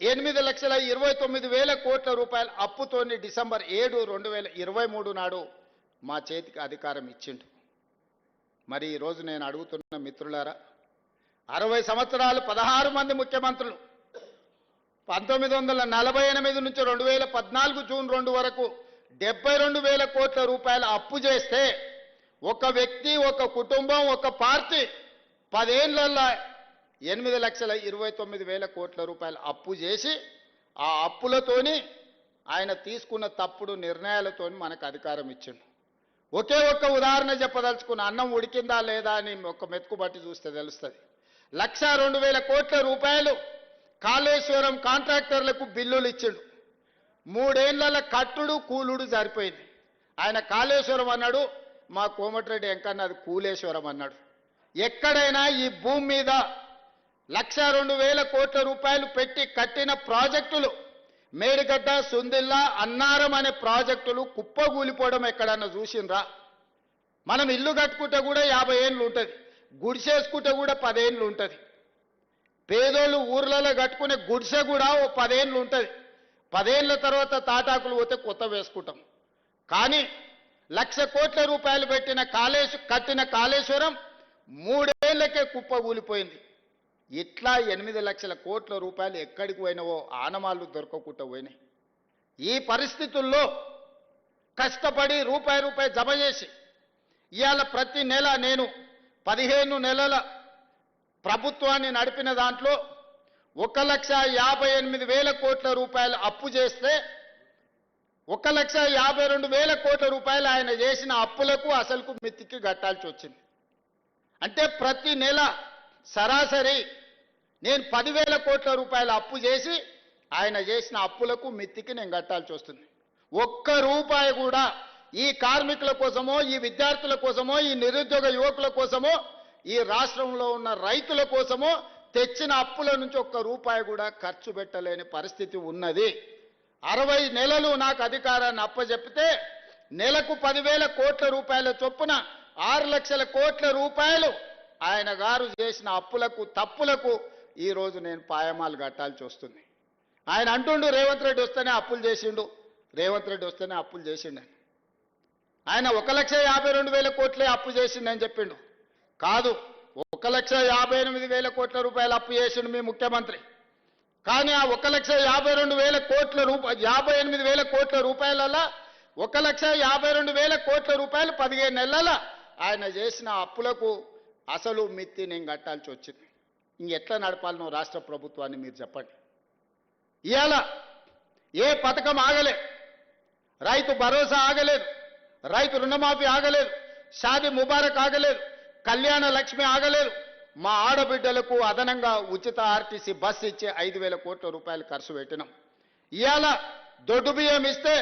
8,29,000 కోట్ల రూపాయల అప్పుతోని డిసెంబర్ 7, 2023 నాడు మా చేతికి అధికారం ఇచ్చిండు. మరి ఈరోజు నేను అడుగుతున్న మిత్రులారా, 60 సంవత్సరాలు 16 మంది ముఖ్యమంత్రులు 1948 నుంచి 2014 జూన్ 2 వరకు 72,000 కోట్ల రూపాయల అప్పు చేస్తే ఒక వ్యక్తి, ఒక కుటుంబం, ఒక పార్టీ 10 ఏళ్లలో 8,29,000 కోట్ల రూపాయల అప్పు చేసి ఆ అప్పులతోని ఆయన తీసుకున్న తప్పుడు నిర్ణయాలతోని మనకు అధికారం ఇచ్చిండు. ఒకే ఒక్క ఉదాహరణ చెప్పదలుచుకున్న, అన్నం ఉడికిందా లేదా అని ఒక మెతుకు బట్టి చూస్తే తెలుస్తుంది. 1,02,000 కోట్ల రూపాయలు కాళేశ్వరం కాంట్రాక్టర్లకు బిల్లులు ఇచ్చిండు. 3 ఏళ్ల కట్టుడు కూలుడు సరిపోయింది. ఆయన కాళేశ్వరం అన్నాడు, మా కోమటిరెడ్డి వెంకన్న అది కూలేశ్వరం అన్నాడు. ఎక్కడైనా ఈ భూమి మీద 1,02,000 కోట్ల రూపాయలు పెట్టి కట్టిన ప్రాజెక్టులు, మేడిగడ్డ, సుందిల్లా, అన్నారం అనే ప్రాజెక్టులు కుప్పగూలిపోవడం ఎక్కడన్నా చూసిండ్రా? మనం ఇల్లు కట్టుకుంటే కూడా 50 ఏళ్ళు ఉంటుంది, గుడిసేసుకుంటే కూడా 10 ఏళ్ళు ఉంటుంది. పేదోళ్ళు ఊర్లలో కట్టుకునే గుడిసె కూడా ఓ 10 ఏళ్ళు ఉంటుంది. 10 ఏళ్ళ తర్వాత తాటాకులు పోతే కొత్త వేసుకుంటాం. కానీ 1,00,000 కోట్ల రూపాయలు కట్టిన కాళేశ్వరం 3 ఏళ్లకే కుప్పగూలిపోయింది. ఇట్లా 8 లక్షల కోట్ల రూపాయలు ఎక్కడికి పోయినవో ఆనమాళ్ళు దొరకకుండా పోయినాయి. ఈ పరిస్థితుల్లో కష్టపడి రూపాయి జమ చేసి ఇవాళ ప్రతి నెల నేను 15 నెలల ప్రభుత్వాన్ని నడిపిన దాంట్లో 1,58,000 కోట్ల రూపాయలు అప్పు చేస్తే 1,52,000 కోట్ల రూపాయలు ఆయన చేసిన అప్పులకు అసలుకు మితికి కట్టాల్సి వచ్చింది. అంటే ప్రతి నెల సరాసరి నేను 10,000 కోట్ల రూపాయల అప్పు చేసి ఆయన చేసిన అప్పులకు మితికి నేను కట్టాల్సి వస్తుంది. ఒక్క రూపాయి కూడా ఈ కార్మికుల కోసమో, ఈ విద్యార్థుల కోసమో, ఈ నిరుద్యోగ యువకుల కోసమో, ఈ రాష్ట్రంలో ఉన్న రైతుల కోసమో తెచ్చిన అప్పుల నుంచి ఒక్క రూపాయి కూడా ఖర్చు పెట్టలేని పరిస్థితి ఉన్నది. 60 నెలలు నాకు అధికారాన్ని అప్పచెప్పితే నెలకు 10,000 కోట్ల రూపాయల చొప్పున 6 లక్షల కోట్ల రూపాయలు ఆయన గారు చేసిన అప్పులకు, తప్పులకు ఈరోజు నేను పాయమాలు కట్టాల్సి వస్తుంది. ఆయన అంటుండు రేవంత్ రెడ్డి వస్తేనే అప్పులు చేసిండు, రేవంత్ రెడ్డి వస్తేనే అప్పులు చేసిండు. ఆయన 1,52,000 కోట్లే అప్పు చేసిండని చెప్పిండు. కాదు, 1,58,000 కోట్ల రూపాయలు అప్పు చేసిండు మీ ముఖ్యమంత్రి. కానీ ఆ 1,52,000 కోట్ల 58,000 కోట్ల రూపాయలలో 1,52,000 కోట్ల రూపాయలు 15 నెలల ఆయన చేసిన అప్పులకు అసలు మిత్తి నేను కట్టాల్సి వచ్చింది. ఇంకెట్లా నడపాలనో రాష్ట్ర ప్రభుత్వాన్ని మీరు చెప్పండి. ఇవాళ ఏ పథకం ఆగలే, రైతు భరోసా ఆగలేదు, రైతు రుణమాఫీ ఆగలేదు, షాదీ ముబారక్ ఆగలేదు, కళ్యాణ లక్ష్మి ఆగలేదు. మా ఆడబిడ్డలకు అదనంగా ఉచిత ఆర్టీసీ బస్సు ఇచ్చే 5,000 కోట్ల రూపాయలు ఖర్చు పెట్టినాం. ఇవాళ దొడ్డు బియ్యం ఇస్తే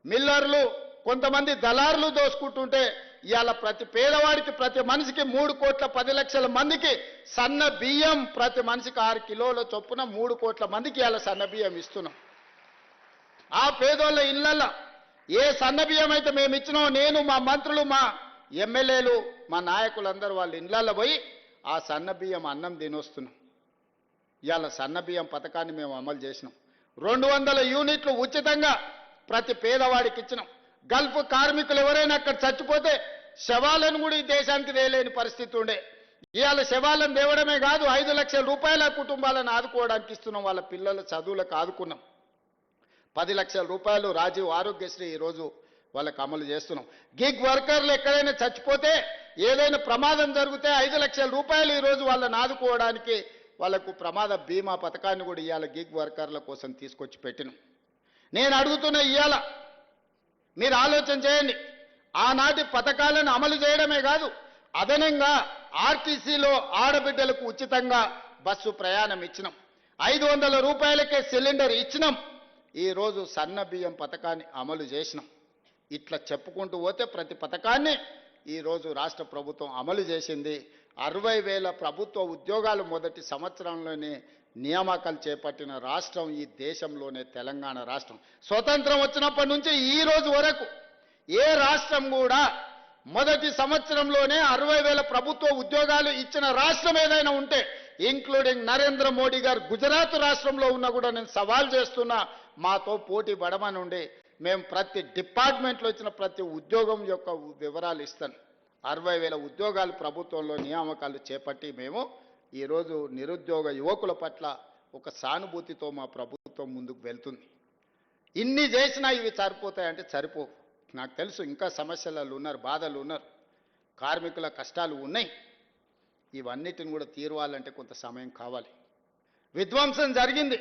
మిల్లర్లు, కొంతమంది దళారులు దోసుకుంటుంటే ఇవాళ ప్రతి పేదవాడికి, ప్రతి మనిషికి 3,10,00,000 మందికి సన్న బియ్యం, ప్రతి మనిషికి 6 కిలోల చొప్పున 3 కోట్ల మందికి ఇవాళ సన్న బియ్యం ఇస్తున్నాం. ఆ పేదోళ్ళ ఇళ్లలో ఏ సన్న బియ్యం అయితే మేము ఇచ్చినామో, నేను, మా మంత్రులు, మా ఎమ్మెల్యేలు, మా నాయకులందరూ వాళ్ళ ఇళ్లలో పోయి ఆ సన్న బియ్యం అన్నం తినొస్తున్నాం. ఇవాళ సన్న బియ్యం పథకాన్ని మేము అమలు చేసినాం. 200 యూనిట్లు ఉచితంగా ప్రతి పేదవాడికి ఇచ్చినాం. గల్ఫ్ కార్మికులు ఎవరైనా అక్కడ చచ్చిపోతే శవాలను కూడా ఈ దేశానికి తేలేని పరిస్థితి ఉండే. ఇవాళ శవాలను తేవడమే కాదు, 5 లక్షల రూపాయల కుటుంబాలను ఆదుకోవడానికి ఇస్తున్నాం. వాళ్ళ పిల్లల చదువులకు ఆదుకున్నాం. 10 లక్షల రూపాయలు రాజీవ్ ఆరోగ్యశ్రీ ఈరోజు వాళ్ళకు అమలు చేస్తున్నాం. గిగ్ వర్కర్లు ఎక్కడైనా చచ్చిపోతే, ఏదైనా ప్రమాదం జరిగితే 5 లక్షల రూపాయలు ఈరోజు వాళ్ళని ఆదుకోవడానికి వాళ్లకు ప్రమాద బీమా పథకాన్ని కూడా ఇవాళ గిగ్ వర్కర్ల కోసం తీసుకొచ్చి పెట్టినాం. నేను అడుగుతున్న ఇవాళ మీరు ఆలోచన చేయండి. ఆనాటి పథకాలను అమలు చేయడమే కాదు, అదనంగా ఆర్టీసీలో ఆడబిడ్డలకు ఉచితంగా బస్సు ప్రయాణం ఇచ్చినాం. 500 రూపాయలకే సిలిండర్ ఇచ్చినాం. ఈరోజు సన్న బియ్యం పథకాన్ని అమలు చేసినాం. ఇట్లా చెప్పుకుంటూ పోతే ప్రతి పథకాన్ని ఈరోజు రాష్ట్ర ప్రభుత్వం అమలు చేసింది. 60,000 ప్రభుత్వ ఉద్యోగాలు మొదటి సంవత్సరంలోనే నియామకాలు చేపట్టిన రాష్ట్రం ఈ దేశంలోనే తెలంగాణ రాష్ట్రం. స్వతంత్రం వచ్చినప్పటి నుంచి ఈ రోజు వరకు ఏ రాష్ట్రం కూడా మొదటి సంవత్సరంలోనే 60,000 ప్రభుత్వ ఉద్యోగాలు ఇచ్చిన రాష్ట్రం ఏదైనా ఉంటే ఇంక్లూడింగ్ నరేంద్ర మోడీ గారు గుజరాత్ రాష్ట్రంలో ఉన్నా కూడా నేను సవాల్ చేస్తున్నా, మాతో పోటీ పడమనుండి మేము ప్రతి డిపార్ట్మెంట్లో ఇచ్చిన ప్రతి ఉద్యోగం యొక్క వివరాలు ఇస్తాను. 60,000 ఉద్యోగాలు ప్రభుత్వంలో నియామకాలు చేపట్టి మేము ఈరోజు నిరుద్యోగ యువకుల పట్ల ఒక సానుభూతితో మా ప్రభుత్వం ముందుకు వెళ్తుంది. ఇన్ని చేసినా ఇవి సరిపోతాయంటే సరిపోవు. నాకు తెలుసు ఇంకా సమస్యలు ఉన్నారు, బాధలు ఉన్నారు, కార్మికుల కష్టాలు ఉన్నాయి. ఇవన్నిటిని కూడా తీరవాలంటే కొంత సమయం కావాలి. విధ్వంసం జరిగింది,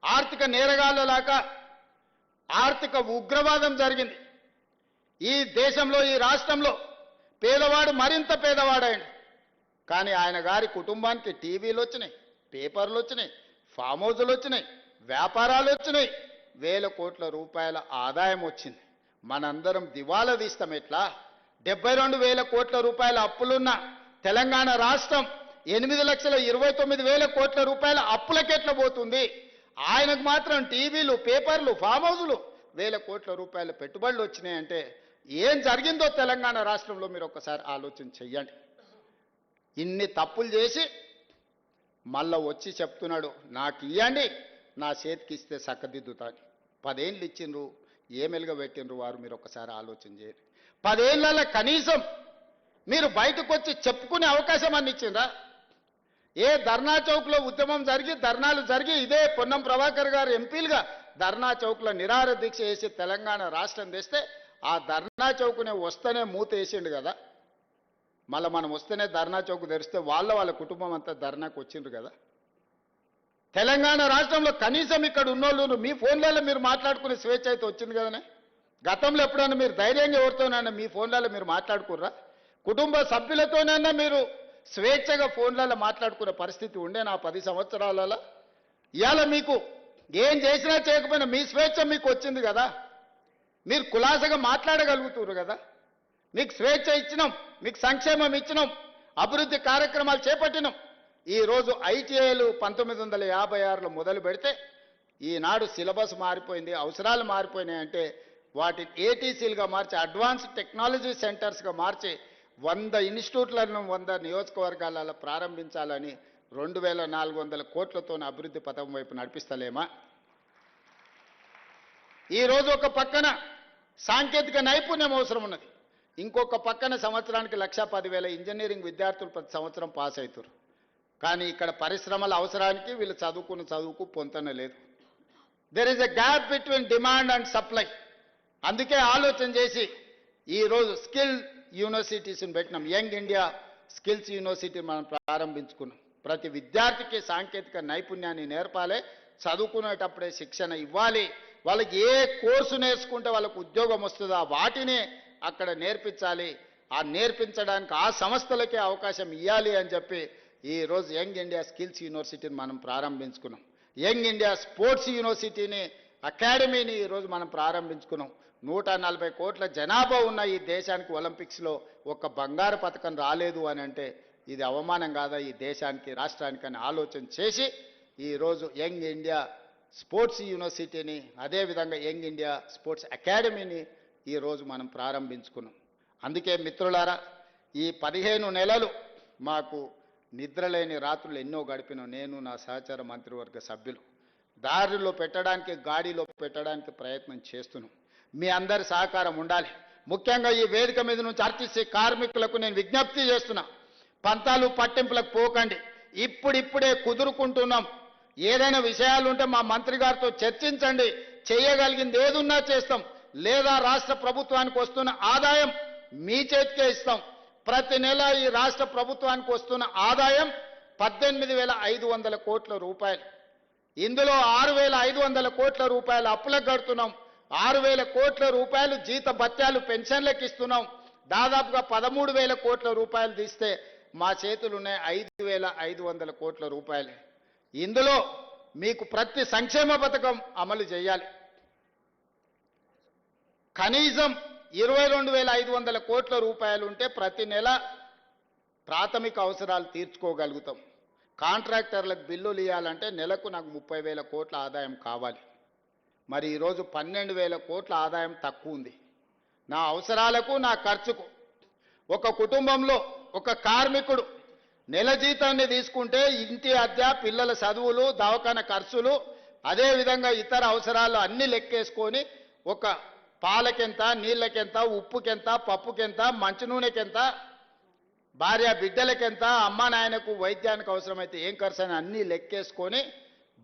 ఆర్థిక నేరగాళ్ళలాగా ఆర్థిక ఉగ్రవాదం జరిగింది. ఈ దేశంలో ఈ రాష్ట్రంలో పేదవాడు మరింత పేదవాడైంది. కానీ ఆయన గారి కుటుంబానికి టీవీలు వచ్చినాయి, పేపర్లు వచ్చినాయి, ఫామ్ హౌజులు వచ్చినాయి, వ్యాపారాలు వచ్చినాయి, 1,000 కోట్ల రూపాయల ఆదాయం వచ్చింది. మనందరం దివాలా తీస్తాం ఎట్లా? 72,000 కోట్ల రూపాయల అప్పులున్న తెలంగాణ రాష్ట్రం 8,29,000 కోట్ల రూపాయల అప్పులకెట్లా పోతుంది? ఆయనకు మాత్రం టీవీలు, పేపర్లు, ఫామ్ హౌజులు 1,000 కోట్ల రూపాయల పెట్టుబడులు వచ్చినాయంటే ఏం జరిగిందో తెలంగాణ రాష్ట్రంలో మీరు ఒక్కసారి ఆలోచన చెయ్యండి. ఇన్ని తప్పులు చేసి మళ్ళా వచ్చి చెప్తున్నాడు, నాకు ఇవ్వండి, నా చేతికి ఇస్తే చక్కదిద్దుతాను. 10 ఏళ్ళు ఇచ్చిండ్రు, ఏ మెలుగ పెట్టిండ్రు వారు? మీరు ఒక్కసారి ఆలోచన చేయండి. 10 ఏళ్ళ కనీసం మీరు బయటకు వచ్చి చెప్పుకునే అవకాశం అన్ని ఇచ్చిండ్రా? ఏ ధర్నా చౌక్లో ఉద్యమం జరిగి, ధర్నాలు జరిగి, ఇదే పొన్నం ప్రభాకర్ గారు ఎంపీలుగా ధర్నా చౌక్లో నిరాహార దీక్ష చేసి తెలంగాణ రాష్ట్రం తెస్తే ఆ ధర్నా చౌకునే వస్తేనే మూత వేసిండు కదా. మళ్ళీ మనం వస్తేనే ధర్నా చౌక్ తెరిస్తే వాళ్ళ కుటుంబం అంతా ధర్నాకు వచ్చిండ్రు కదా. తెలంగాణ రాష్ట్రంలో కనీసం ఇక్కడ ఉన్నోళ్ళు మీ ఫోన్లలో మీరు మాట్లాడుకునే స్వేచ్ఛ అయితే వచ్చింది కదనే. గతంలో ఎప్పుడైనా మీరు ధైర్యంగా ఎవరితోనైనా మీ ఫోన్లలో మీరు మాట్లాడుకుర్రా? కుటుంబ సభ్యులతోనైనా మీరు స్వేచ్ఛగా ఫోన్లలో మాట్లాడుకునే పరిస్థితి ఉండే నా 10 సంవత్సరాలలో? ఇవాళ మీకు ఏం చేసినా చేయకపోయినా మీ స్వేచ్ఛ మీకు వచ్చింది కదా. మీరు కులాసగా మాట్లాడగలుగుతున్నారు కదా. మీకు స్వేచ్ఛ ఇచ్చినాం, మీకు సంక్షేమం ఇచ్చినాం, అభివృద్ధి కార్యక్రమాలు చేపట్టినాం. ఈరోజు ఐటీఐలు 1956లో మొదలు పెడితే ఈనాడు సిలబస్ మారిపోయింది, అవసరాలు మారిపోయినాయంటే వాటిని ఏటీసీలుగా మార్చి అడ్వాన్స్ టెక్నాలజీ సెంటర్స్గా మార్చి 100 ఇన్స్టిట్యూట్లను 100 నియోజకవర్గాలలో ప్రారంభించాలని 2,400 కోట్లతో అభివృద్ధి పథకం వైపు నడిపిస్తలేమా? ఈరోజు ఒక పక్కన సాంకేతిక నైపుణ్యం అవసరం ఉన్నది, ఇంకొక పక్కన సంవత్సరానికి 1,10,000 ఇంజనీరింగ్ విద్యార్థులు ప్రతి సంవత్సరం పాస్ అవుతారు. కానీ ఇక్కడ పరిశ్రమల అవసరానికి వీళ్ళు చదువుకున్న చదువుకు పొంతన లేదు. There is a gap between demand and supply. అందుకే ఆలోచన చేసి ఈరోజు స్కిల్ యూనివర్సిటీస్ని పెట్టినాం. యంగ్ ఇండియా స్కిల్స్ యూనివర్సిటీ మనం ప్రారంభించుకున్నాం. ప్రతి విద్యార్థికి సాంకేతిక నైపుణ్యాన్ని నేర్పాలి, చదువుకునేటప్పుడే శిక్షణ ఇవ్వాలి. వాళ్ళకి ఏ కోర్సు నేర్చుకుంటే వాళ్ళకు ఉద్యోగం వస్తుందో వాటిని అక్కడ నేర్పించాలి. ఆ నేర్పించడానికి ఆ సంస్థలకే అవకాశం ఇవ్వాలి అని చెప్పి ఈరోజు యంగ్ ఇండియా స్కిల్స్ యూనివర్సిటీని మనం ప్రారంభించుకున్నాం. యంగ్ ఇండియా స్పోర్ట్స్ యూనివర్సిటీని, అకాడమీని ఈరోజు మనం ప్రారంభించుకున్నాం. 140 కోట్ల జనాభా ఉన్న ఈ దేశానికి ఒలింపిక్స్లో ఒక బంగారు పథకం రాలేదు అని అంటే ఇది అవమానం కాదా ఈ దేశానికి, రాష్ట్రానికి అని ఆలోచన చేసి ఈరోజు యంగ్ ఇండియా స్పోర్ట్స్ యూనివర్సిటీని, అదేవిధంగా యంగ్ ఇండియా స్పోర్ట్స్ అకాడమీని ఈరోజు మనం ప్రారంభించుకున్నాం. అందుకే మిత్రులారా, ఈ 15 నెలలు మాకు నిద్రలేని రాత్రులు ఎన్నో గడిపినాం. నేను, నా సహచర మంత్రివర్గ సభ్యులు దారిలో పెట్టడానికి, గాడిలో పెట్టడానికి ప్రయత్నం చేస్తున్నాం. మీ అందరి సహకారం ఉండాలి. ముఖ్యంగా ఈ వేదిక మీద నుంచి ఆర్టీసీ కార్మికులకు నేను విజ్ఞప్తి చేస్తున్నా, పంతాలు పట్టింపులకు పోకండి. ఇప్పుడిప్పుడే కుదురుకుంటున్నాం. ఏదైనా విషయాలు ఉంటే మా మంత్రి గారితో చర్చించండి. చేయగలిగింది ఏదున్నా చేస్తాం, లేదా రాష్ట్ర ప్రభుత్వానికి వస్తున్న ఆదాయం మీ చేతికే ఇస్తాం. ప్రతి నెల ఈ రాష్ట్ర ప్రభుత్వానికి వస్తున్న ఆదాయం 18,500 కోట్ల రూపాయలు. ఇందులో 6,500 కోట్ల రూపాయలు అప్పులకు కడుతున్నాం. 6,000 కోట్ల రూపాయలు జీత భత్యాలు పెన్షన్లకు ఇస్తున్నాం. దాదాపుగా 13,000 కోట్ల రూపాయలు తీస్తే మా చేతులు ఉన్నాయి 5,500 కోట్ల రూపాయలు. ఇందులో మీకు ప్రతి సంక్షేమ పథకం అమలు చేయాలి. కనీసం 22,500 కోట్ల రూపాయలు ఉంటే ప్రతి నెల ప్రాథమిక అవసరాలు తీర్చుకోగలుగుతాం. కాంట్రాక్టర్లకు బిల్లులు ఇవ్వాలంటే నెలకు నాకు 30,000 కోట్ల ఆదాయం కావాలి. మరి ఈరోజు 12,000 కోట్ల ఆదాయం తక్కువ ఉంది. నా అవసరాలకు, నా ఖర్చుకు ఒక కుటుంబంలో ఒక కార్మికుడు నెల జీతాన్ని తీసుకుంటే ఇంటి అద్దె, పిల్లల చదువులు, దవాఖాన ఖర్చులు, అదేవిధంగా ఇతర అవసరాలు అన్ని లెక్కేసుకొని ఒక పాలకెంత, నీళ్ళకెంత, ఉప్పుకెంత, పప్పుకెంత, మంచి నూనెకెంత, భార్య బిడ్డలకెంత, అమ్మా నాయనకు వైద్యానికి అవసరమైతే ఏం ఖర్చు అని అన్నీ లెక్కేసుకొని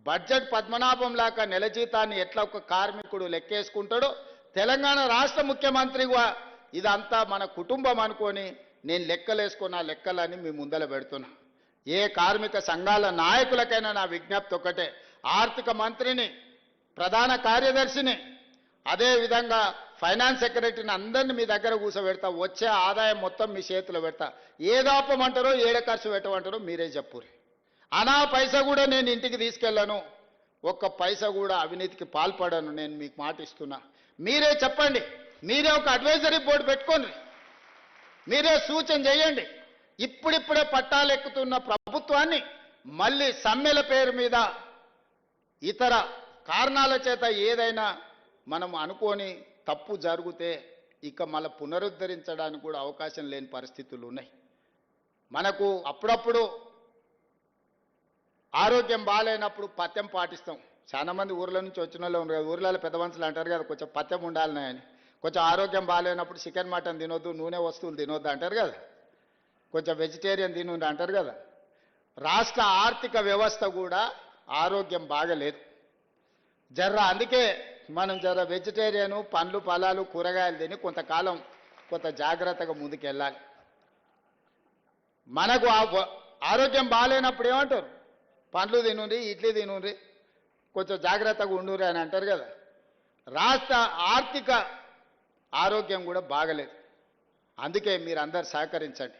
బడ్జెట్ పద్మనాభం లాగా నెల జీతాన్ని ఎట్లా ఒక కార్మికుడు లెక్కేసుకుంటాడో తెలంగాణ రాష్ట్ర ముఖ్యమంత్రిగా ఇదంతా మన కుటుంబం అనుకొని నేను లెక్కలేసుకున్న లెక్కలని మీ ముందర పెడుతున్నా. ఏ కార్మిక సంఘాల నాయకులకైనా నా విజ్ఞప్తి ఒకటే, ఆర్థిక మంత్రిని, ప్రధాన కార్యదర్శిని, అదేవిధంగా ఫైనాన్స్ సెక్రటరీని అందరినీ మీ దగ్గర కూర్చోబెడతా, వచ్చే ఆదాయం మొత్తం మీ చేతిలో పెడతా. ఏదాపమంటారో ఏడ ఖర్చు పెట్టమంటారో మీరే చెప్పుర్రి. అనా పైసా కూడా నేను ఇంటికి తీసుకెళ్ళను, ఒక్క పైసా కూడా అవినీతికి పాల్పడను, నేను మీకు మాట ఇస్తున్నా. మీరే చెప్పండి, మీరే ఒక అడ్వైజరీ బోర్డు పెట్టుకోండి, మీరే సూచన చేయండి. ఇప్పుడిప్పుడే పట్టాలెక్కుతున్న ప్రభుత్వాన్ని మళ్ళీ సమ్మెల పేరు మీద ఇతర కారణాల చేత ఏదైనా మనం అనుకోని తప్పు జరిగితే ఇక మళ్ళీ పునరుద్ధరించడానికి కూడా అవకాశం లేని పరిస్థితులు ఉన్నాయి. మనకు అప్పుడప్పుడు ఆరోగ్యం బాగాలేనప్పుడు పథ్యం పాటిస్తాం. చాలా మంది ఊర్ల నుంచి వచ్చిన వాళ్ళు ఉన్నారు కదా, ఊర్లలో పెద్ద మనుషులు అంటారు కదా, కొంచెం పథ్యం ఉండాలని అని. కొంచెం ఆరోగ్యం బాగాలేనప్పుడు చికెన్ మటన్ తినొద్దు, నూనె వస్తువులు తినొద్దు అంటారు కదా, కొంచెం వెజిటేరియన్ తినొద్దు అంటారు కదా. రాష్ట్ర ఆర్థిక వ్యవస్థ కూడా ఆరోగ్యం బాగలేదు అందుకే మనం వెజిటేరియను, పండ్లు ఫలాలు కూరగాయలు తిని కొంతకాలం కొంత జాగ్రత్తగా ముందుకెళ్ళాలి. మనకు ఆరోగ్యం బాగాలేనప్పుడు ఏమంటారు, పండ్లు తినుండ్రి, ఇడ్లీ తినుండ్రి, కొంచెం జాగ్రత్తగా ఉండుర్రి అని అంటారు కదా. రాష్ట్ర ఆర్థిక ఆరోగ్యం కూడా బాగలేదు. అందుకే మీరు అందరు సహకరించండి.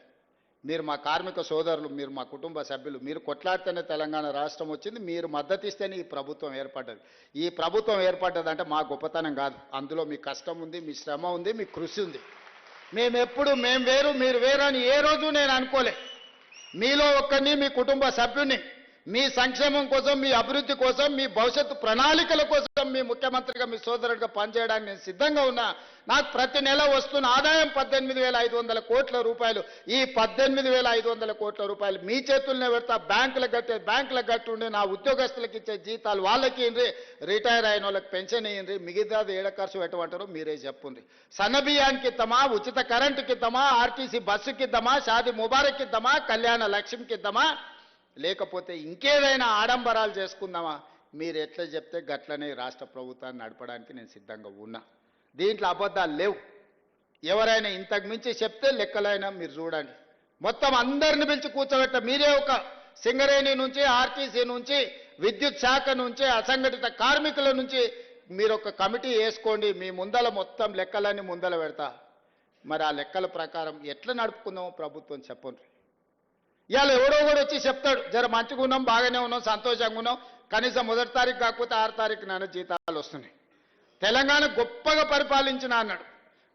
మీరు మా కార్మిక సోదరులు, మీరు మా కుటుంబ సభ్యులు, మీరు కొట్లాడితేనే తెలంగాణ రాష్ట్రం వచ్చింది, మీరు మద్దతు ఇస్తేనే ఈ ప్రభుత్వం ఏర్పడ్డది. ఈ ప్రభుత్వం ఏర్పడ్డదంటే మా గొప్పతనం కాదు, అందులో మీ కష్టం ఉంది, మీ శ్రమ ఉంది, మీ కృషి ఉంది. మేము వేరు మీరు వేరు అని ఏ రోజు నేను అనుకోలే. మీలో ఒక్కరిని, మీ కుటుంబ సభ్యుని, మీ సంక్షేమం కోసం, మీ అభివృద్ధి కోసం, మీ భవిష్యత్తు ప్రణాళికల కోసం మీ ముఖ్యమంత్రిగా, మీ సోదరుడిగా పనిచేయడానికి నేను సిద్ధంగా ఉన్నా. నాకు ప్రతి నెల వస్తున్న ఆదాయం 18,500 కోట్ల రూపాయలు. ఈ 18,500 కోట్ల రూపాయలు మీ చేతుల్నే పెడతా. బ్యాంకులకు కట్టుండి, నా ఉద్యోగస్తులకు ఇచ్చే జీతాలు వాళ్ళకి ఇవ్వండి, రిటైర్ అయిన వాళ్ళకి పెన్షన్ ఇవ్వండి, మిగతాది ఏడ ఖర్చు పెట్టమంటారో మీరే చెప్పుండ్రి. సన్నబియ్యానికి ఇద్దామా, ఉచిత కరెంటుకి ఇద్దామా, ఆర్టీసీ బస్సుకి ఇద్దామా, షాది ముబారక్ ఇద్దామా, కళ్యాణ లక్ష్మికి ఇద్దామా, లేకపోతే ఇంకేదైనా ఆడంబరాలు చేసుకుందామా, మీరు ఎట్లా చెప్తే గట్లనే రాష్ట్ర ప్రభుత్వాన్ని నడపడానికి నేను సిద్ధంగా ఉన్నా. దీంట్లో అబద్ధాలు లేవు. ఎవరైనా ఇంతకు మించి చెప్తే లెక్కలైనా మీరు చూడండి. మొత్తం అందరిని పిలిచి కూర్చోబెట్ట, మీరే ఒక సింగరేణి నుంచి, ఆర్టీసీ నుంచి, విద్యుత్ శాఖ నుంచి, అసంఘటిత కార్మికుల నుంచి మీరు ఒక కమిటీ వేసుకోండి. మీ ముందల మొత్తం లెక్కలన్నీ ముందల పెడతా. మరి ఆ లెక్కల ప్రకారం ఎట్లా నడుపుకుందామో ప్రభుత్వం చెప్పండి. ఇవాళ ఎవడో కూడా వచ్చి చెప్తాడు, జర మంచిగా ఉన్నాం, బాగానే ఉన్నాం, సంతోషంగా ఉన్నాం, కనీసం 1 తారీఖు కాకపోతే 6 తారీఖు నాన్న జీతాలు వస్తున్నాయి, తెలంగాణ గొప్పగా పరిపాలించిన అన్నాడు.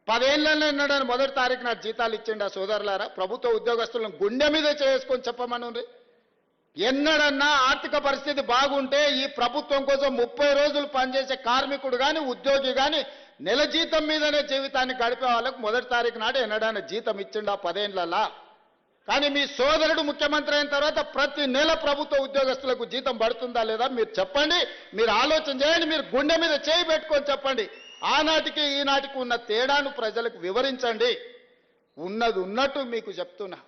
10 ఏళ్ళలో ఎన్నడని 1 తారీఖు నాడు జీతాలు ఇచ్చిండు. ఆ సోదరులారా, ప్రభుత్వ ఉద్యోగస్తులను గుండె మీద చేసుకొని చెప్పమని ఎన్నడన్నా ఆర్థిక పరిస్థితి బాగుంటే ఈ ప్రభుత్వం కోసం 30 రోజులు పనిచేసే కార్మికుడు కానీ, ఉద్యోగి కానీ నెల జీతం మీదనే జీవితాన్ని గడిపే వాళ్ళకు 1 తారీఖు నాడు ఎన్నడన్నా జీతం ఇచ్చిండు 10 ఏళ్ళలా. కానీ మీ సోదరుడు ముఖ్యమంత్రి అయిన తర్వాత ప్రతి నెల ప్రభుత్వ ఉద్యోగస్తులకు జీతం పడుతుందా లేదా మీరు చెప్పండి. మీరు ఆలోచన చేయండి, మీరు గుండె మీద చేయి పెట్టుకొని చెప్పండి. ఆనాటికి ఈనాటికి ఉన్న తేడాను ప్రజలకు వివరించండి. ఉన్నది ఉన్నట్టు మీకు చెప్తున్నా,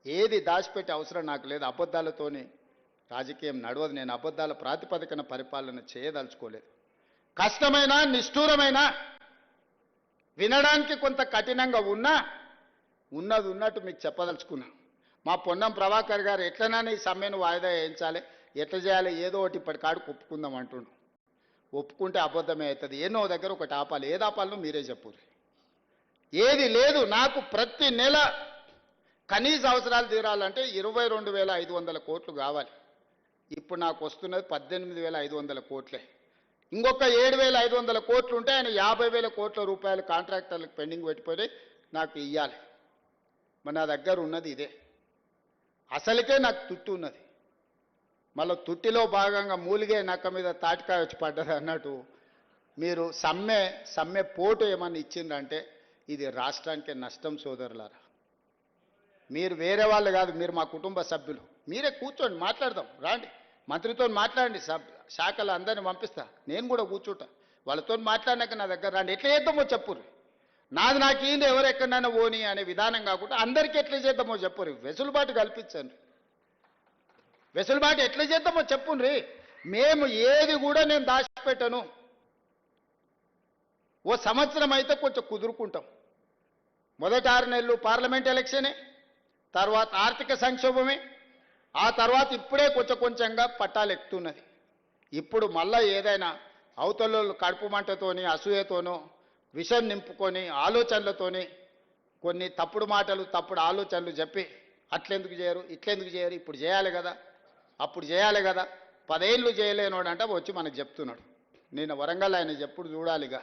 ఏది దాచిపెట్టే అవసరం నాకు లేదు. అబద్ధాలతోని రాజకీయం నడవదు. నేను అబద్ధాల ప్రాతిపదికన పరిపాలన చేయదలుచుకోలేదు. కష్టమైన, నిష్ఠూరమైన, వినడానికి కొంత కఠినంగా ఉన్నా ఉన్నది ఉన్నట్టు మీకు చెప్పదలుచుకున్నా. మా పొన్నం ప్రభాకర్ గారు ఎట్లనైనా ఈ సమ్మెను వాయిదా వేయించాలి, ఎట్లా చేయాలి, ఏదో ఒకటి ఇప్పటికాడికి ఒప్పుకుందాం అంటుండు. ఒప్పుకుంటే అబద్ధమే అవుతుంది. ఎన్నో దగ్గర ఒకటి ఆపాలి. ఏది ఆపాలనో మీరే చెప్పుర్రి. ఏది లేదు. నాకు ప్రతి నెల కనీస అవసరాలు తీరాలంటే 22,500 కోట్లు కావాలి. ఇప్పుడు నాకు వస్తున్నది 18,500 కోట్లే. ఇంకొక 7,500 కోట్లు ఉంటే ఆయన 50,000 కోట్ల రూపాయలు కాంట్రాక్టర్లకు పెండింగ్ పెట్టిపోయి నాకు ఇవ్వాలి. మరి నా దగ్గర ఉన్నది ఇదే. అసలుకే నాకు తుట్టు ఉన్నది. మళ్ళీ తుట్టిలో భాగంగా మూలిగే నక్క మీద తాటికాయ వచ్చి పడ్డది అన్నట్టు మీరు సమ్మె పోటు ఏమన్నా ఇచ్చిందంటే ఇది రాష్ట్రానికి నష్టం సోదరులారా. మీరు వేరే వాళ్ళు కాదు, మీరు మా కుటుంబ సభ్యులు. మీరే కూర్చోండి, మాట్లాడదాం, రాండి, మంత్రితో మాట్లాడండి, శాఖలు అందరిని పంపిస్తా, నేను కూడా కూర్చుంటా, వాళ్ళతో మాట్లాడినాక నా దగ్గర రండి, ఎట్లా చేద్దామో చెప్పుర్రి. నాది నాకు ఏంది, ఎవరు ఎక్కడైనా పోని అనే విధానం కాకుండా అందరికీ ఎట్లా చేద్దామో చెప్పుర్రి, వెసులుబాటు కల్పించండి. వెసులుబాటు ఎట్లా చేద్దామో చెప్పుండ్రి. మేము ఏది కూడా నేను దాచిపెట్టను. ఓ సంవత్సరం అయితే కొంచెం కుదురుకుంటాం. మొదటి 6 నెలలు పార్లమెంట్ ఎలక్షనే, తర్వాత ఆర్థిక సంక్షోభమే, ఆ తర్వాత ఇప్పుడే కొంచెంగా పట్టాలు ఎక్కుతున్నది. ఇప్పుడు మళ్ళా ఏదైనా అవతల కడుపు మంటతోని అసూయతోనో విషం నింపుకొని ఆలోచనలతోని కొన్ని తప్పుడు మాటలు తప్పుడు ఆలోచనలు చెప్పి అట్లెందుకు చేయరు ఇట్లెందుకు చేయరు, ఇప్పుడు చేయాలి కదా అప్పుడు చేయాలి కదా, 10 ఏళ్ళు చేయలేనోడు అంటే వచ్చి మనకు చెప్తున్నాడు. నేను వరంగల్ ఆయన చెప్పుడు చూడాలిగా,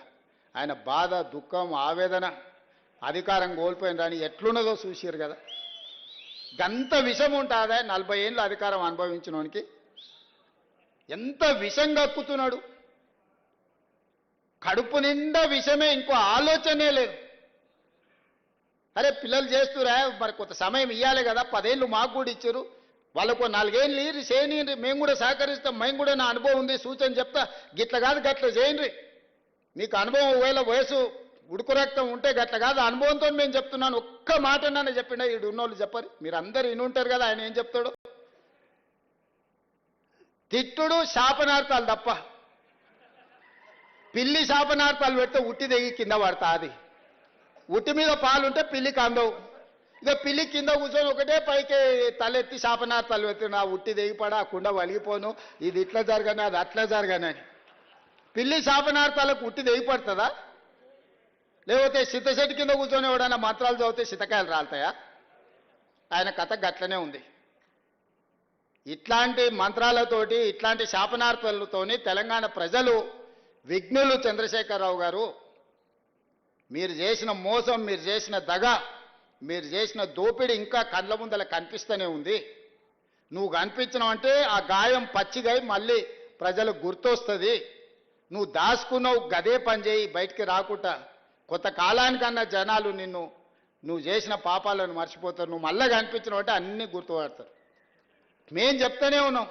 ఆయన బాధ దుఃఖం ఆవేదన, అధికారం కోల్పోయిందని ఎట్లున్నదో చూసిరు కదా. గంత విషం ఉంటుందా 40 ఏళ్ళు అధికారం అనుభవించినోనికి? ఎంత విషం కక్కుతున్నాడు, కడుపు నిండా విషమే, ఇంకో ఆలోచనే లేదు. అరే పిల్లలు చేస్తురా, మరి కొంత సమయం ఇవ్వాలి కదా, 10 ఏళ్ళు మాకు కూడా ఇచ్చారు, వాళ్ళకు 4 ఏళ్ళు ఇరి చేయని, మేము కూడా సహకరిస్తాం, మేము కూడా నా అనుభవం ఉంది సూచన చెప్తా, గిట్ల కాదు గట్ల చేయండి. మీకు అనుభవం ఒకవేళ వయసు ఉడుకు రక్తం ఉంటే గట్ల కాదు, అనుభవంతో మేము చెప్తున్నాను, ఒక్క మాట నన్ను చెప్పిండా ఈడు ఉన్నోళ్ళు చెప్పరు, మీరు అందరు వినుంటారు కదా ఆయన ఏం చెప్తాడు. తిట్టుడు శాపనార్థాలు తప్ప, పిల్లి శాపనార్థాలు పెడితే ఉట్టి దిగి కింద పడతా, అది ఉట్టి మీద పాలుంటే పిల్లికి అందవు. ఇక పిల్లి కింద కూర్చొని ఒకటే పైకి తలెత్తి శాపనార్థాలు పెట్టి నా ఉట్టి దిగిపడా కుండ వలిగిపోను, ఇది ఇట్లా జరగని అది అట్లా జరగనని. పిల్లి శాపనార్థాలకు ఉట్టి దిగిపడుతుందా? లేకపోతే సిద్ధశెట్టి కింద కూర్చొని ఎవడన్నా మంత్రాలు చదివితే సితకాయలు రాలుతాయా? ఆయన కథ గట్లనే ఉంది. ఇట్లాంటి మంత్రాలతోటి ఇట్లాంటి శాపనార్థాలతోని తెలంగాణ ప్రజలు విఘ్నులు. చంద్రశేఖరరావు గారు, మీరు చేసిన మోసం, మీరు చేసిన దగ, మీరు చేసిన దోపిడీ ఇంకా కళ్ళ ముందల కనిపిస్తూనే ఉంది. నువ్వు కనిపించినావంటే ఆ గాయం పచ్చిగై మళ్ళీ ప్రజలకు గుర్తొస్తుంది. నువ్వు దాచుకున్నావు, గదే పని చేయి, బయటికి రాకుండా కొంత కాలానికన్నా జనాలు నువ్వు చేసిన పాపాలను మర్చిపోతారు. నువ్వు మళ్ళీ కనిపించినావంటే అన్నీ గుర్తుపడతారు. మేం చెప్తానే ఉన్నాం,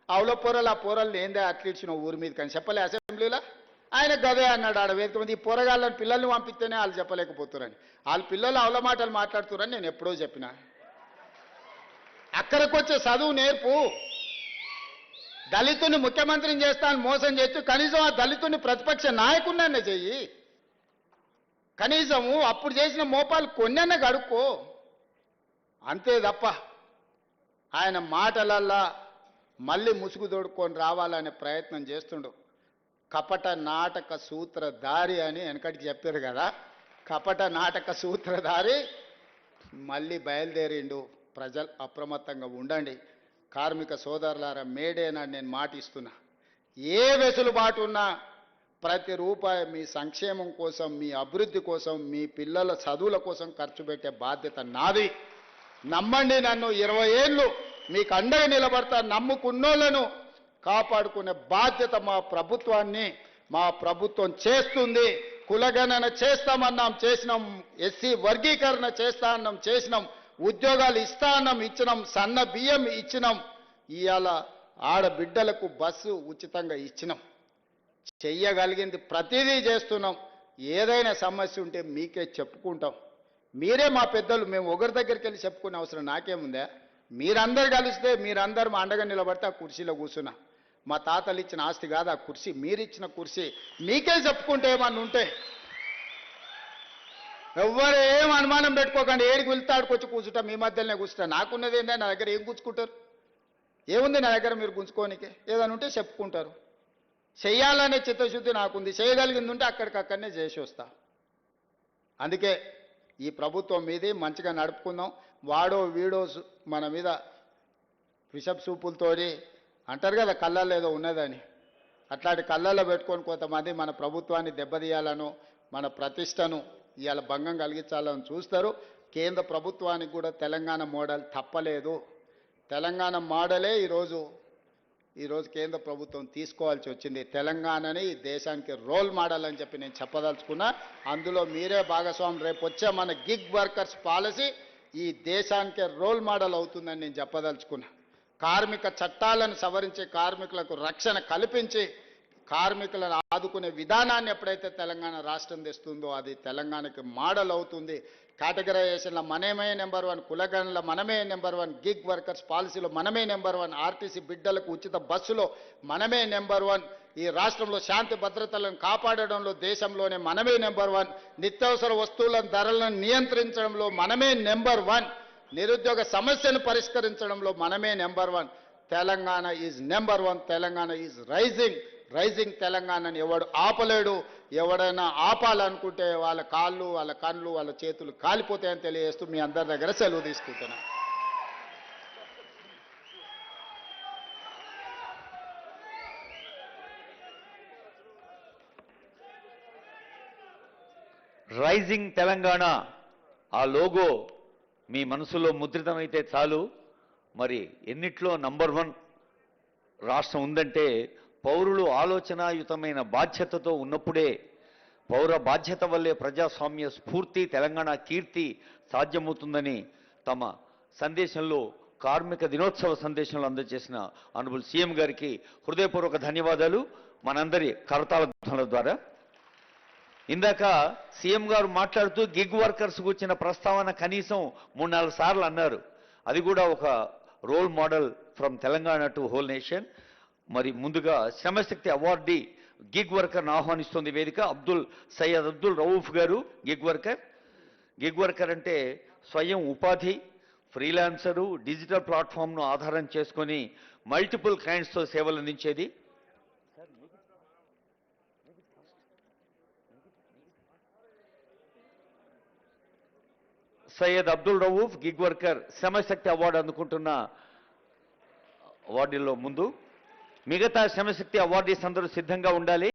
అవులో పొరలు, ఆ పొరలు ఏందే అట్లిచ్చిన ఊరి మీద కానీ చెప్పలే అసెంబ్లీలో. ఆయన గదే అన్నాడు ఆడ వేదిక మంది, ఈ పొరగాళ్ళని పిల్లల్ని పంపిస్తేనే వాళ్ళు చెప్పలేకపోతున్నారని. వాళ్ళ పిల్లలు అవల మాటలు మాట్లాడుతున్నారని నేను ఎప్పుడో చెప్పిన. అక్కడికి వచ్చే చదువు నేర్పు. దళితుని ముఖ్యమంత్రిని చేస్తాను మోసం చేస్తూ కనీసం ఆ దళితుని ప్రతిపక్ష నాయకుడినన్నా చెయ్యి. కనీసము అప్పుడు చేసిన మోపాలు కొన్నన్నా గడుక్కో. అంతే తప్ప ఆయన మాటలల్లా మళ్ళీ ముసుగు తోడుకొని రావాలనే ప్రయత్నం చేస్తుండు. కపట నాటక సూత్రధారి అని వెనకటికి చెప్పారు కదా, కపట నాటక సూత్రధారి మళ్ళీ బయలుదేరిండు. ప్రజలు అప్రమత్తంగా ఉండండి. కార్మిక సోదరులారా, మేడేనాడు నేను మాట ఇస్తున్నా, ఏ వెసులుబాటు ఉన్నా ప్రతి రూపాయి మీ సంక్షేమం కోసం, మీ అభివృద్ధి కోసం, మీ పిల్లల చదువుల కోసం ఖర్చు పెట్టే బాధ్యత నాది. నమ్మండి నన్ను, 20 ఏళ్ళు మీకు అండగా నిలబడతా. నమ్ముకున్నోళ్లను కాపాడుకునే బాధ్యత మా ప్రభుత్వం చేస్తుంది. కులగణన చేస్తామన్నాం, చేసినాం. ఎస్సీ వర్గీకరణ చేస్తా అన్నాం, చేసినాం. ఉద్యోగాలు ఇస్తా అన్నాం, ఇచ్చినాం. సన్న బియ్యం ఇచ్చినాం. ఇవాళ ఆడబిడ్డలకు బస్సు ఉచితంగా ఇచ్చినాం. చెయ్యగలిగింది ప్రతిదీ చేస్తున్నాం. ఏదైనా సమస్య ఉంటే మీకే చెప్పుకుంటాం. మీరే మా పెద్దలు, మేము ఒకరి దగ్గరికి వెళ్ళి చెప్పుకునే అవసరం నాకేముందా? మీరందరు కలిస్తే, మీరందరూ మా అండగా నిలబడితే ఆ కుర్చీలో కూర్చున్నా. మా తాతలు ఇచ్చిన ఆస్తి కాదు ఆ కుర్చీ, మీరిచ్చిన కుర్చీ. మీకే చెప్పుకుంటే ఏమన్నా ఉంటే ఎవ్వరు ఏం అనుమానం పెట్టుకోకండి. ఏడికి వెళ్తాడుకొచ్చి కూర్చుంటా, మీ మధ్యలోనే కూర్చుంటా. నాకున్నది ఏంటంటే నా దగ్గర ఏం గుంజుకుంటారు? ఏముంది నా దగ్గర మీరు గుంజుకోనికే? ఏదైనా ఉంటే చెప్పుకుంటారు. చెయ్యాలనే చిత్తశుద్ధి నాకుంది. చేయగలిగింది ఉంటే అక్కడికక్కడనే చేసి వస్తా. అందుకే ఈ ప్రభుత్వం మీది మంచిగా నడుపుకుందాం. వాడో వీడో మన మీద విషపు సూపులతోటి అంటారు కదా, కళ్ళల్లో ఏదో ఉన్నదని, అట్లాంటి కళ్ళల్లో పెట్టుకొని కొంతమంది మన ప్రభుత్వాన్ని దెబ్బతీయాలను, మన ప్రతిష్టను ఇవాళ భంగం కలిగించాలని చూస్తారు. కేంద్ర ప్రభుత్వానికి కూడా తెలంగాణ మోడల్ తప్పలేదు. తెలంగాణ మోడలే ఈరోజు కేంద్ర ప్రభుత్వం తీసుకోవాల్సి వచ్చింది. తెలంగాణని ఈ దేశానికి రోల్ మోడల్ అని చెప్పి నేను చెప్పదలుచుకున్నా. అందులో మీరే భాగస్వామి. రేపు వచ్చే మన గిగ్ వర్కర్స్ పాలసీ ఈ దేశానికే రోల్ మోడల్ అవుతుందని నేను చెప్పదలుచుకున్నా. కార్మిక చట్టాలను సవరించి కార్మికులకు రక్షణ కల్పించి కార్మికులను ఆదుకునే విధానాన్ని ఎప్పుడైతే తెలంగాణ రాష్ట్రం తెస్తుందో అది తెలంగాణకి మోడల్ అవుతుంది. కేటగరైజేషన్లో మనమే నెంబర్ 1, కులగణలో మనమే నెంబర్ 1, గిగ్ వర్కర్స్ పాలసీలో మనమే నెంబర్ 1, ఆర్టీసీ బిడ్డలకు ఉచిత బస్సులో మనమే నెంబర్ 1, ఈ రాష్ట్రంలో శాంతి భద్రతలను కాపాడడంలో దేశంలోనే మనమే నెంబర్ 1, నిత్యావసర వస్తువుల ధరలను నియంత్రించడంలో మనమే నెంబర్ 1, నిరుద్యోగ సమస్యను పరిష్కరించడంలో మనమే number 1. Telangana is number 1. Telangana is rising తెలంగాణని ఎవడు ఆపలేడు. ఎవడైనా ఆపాలనుకుంటే వాళ్ళ కాళ్ళు, వాళ్ళ కళ్ళు, వాళ్ళ చేతులు కాలిపోతాయని తెలియజేస్తూ మీ అందరి దగ్గర సెలవు తీసుకుంటున్నా. రైజింగ్ తెలంగాణ ఆ లోగో మీ మనసులో ముద్రితమైతే చాలు. మరి ఎన్నిట్లో నంబర్ 1 రాష్ట్రం ఉందంటే పౌరులు ఆలోచనాయుతమైన బాధ్యతతో ఉన్నప్పుడే, పౌర బాధ్యత వల్లే ప్రజాస్వామ్య స్ఫూర్తి, తెలంగాణ కీర్తి సాధ్యమవుతుందని తమ సందేశంలో, కార్మిక దినోత్సవ సందేశంలో అందజేసిన ఆనరబుల్ సీఎం గారికి హృదయపూర్వక ధన్యవాదాలు మనందరి కరతాళ ధ్వనుల ద్వారా. ఇందాక సీఎం గారు మాట్లాడుతూ గిగ్ వర్కర్స్ గురించిన ప్రస్తావన కనీసం 3-4 సార్లు అన్నారు. అది కూడా ఒక role model from Telangana to whole nation. మరి ముందుగా శ్రమశక్తి అవార్డీ గిగ్ వర్కర్ను ఆహ్వానిస్తుంది వేదిక. సయ్యద్ అబ్దుల్ రౌఫ్ గారు. గిగ్ వర్కర్ అంటే స్వయం ఉపాధి, ఫ్రీలాన్సరు, డిజిటల్ ప్లాట్ఫామ్ను ఆధారం చేసుకొని మల్టిపుల్ క్లయింట్స్తో సేవలు అందించేది. Syed Abdul Rauf gig worker Shramashakti award అందుకుంటున్న అవార్డుల్లో ముందు మిగతా శ్రమశక్తి అవార్డీస్ అందరూ సిద్ధంగా ఉండాలి.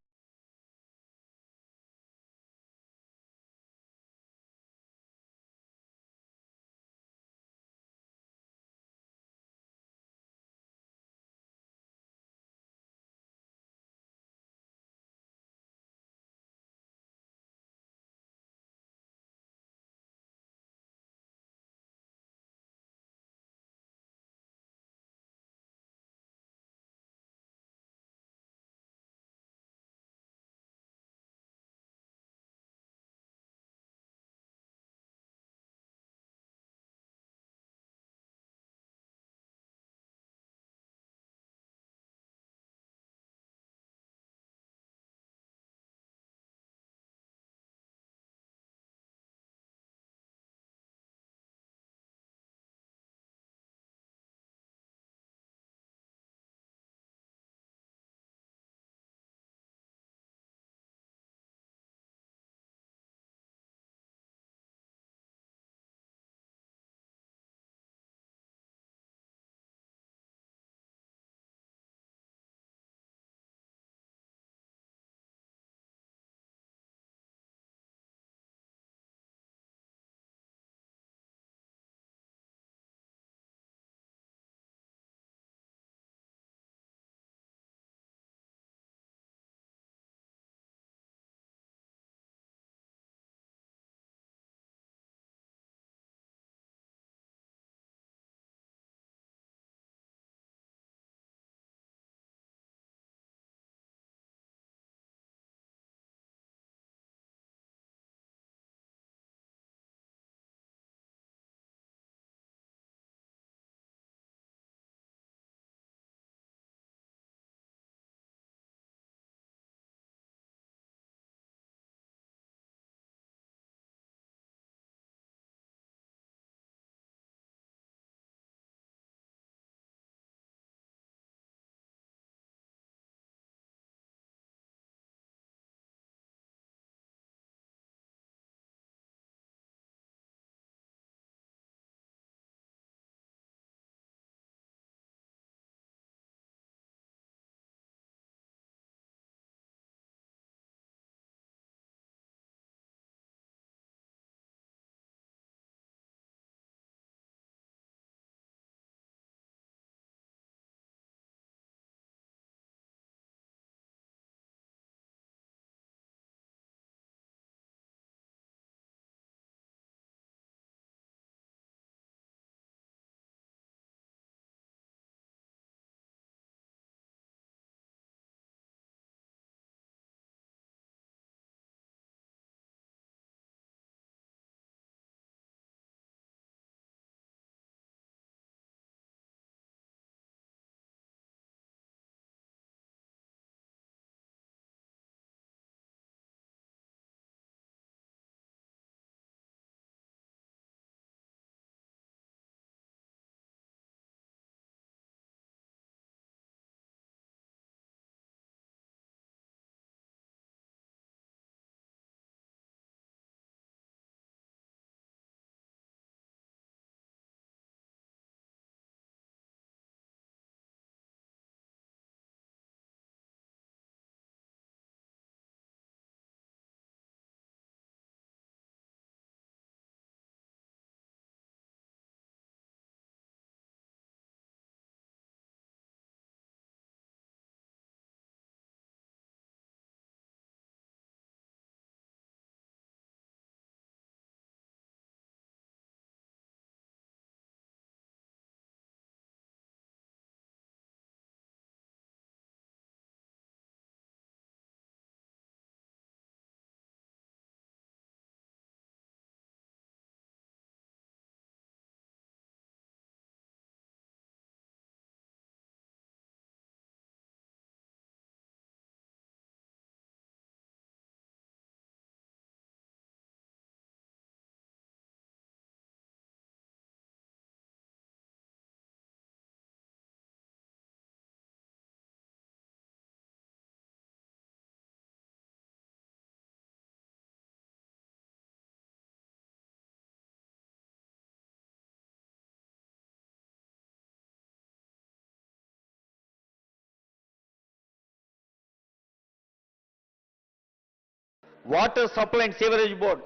Water supply and sewerage board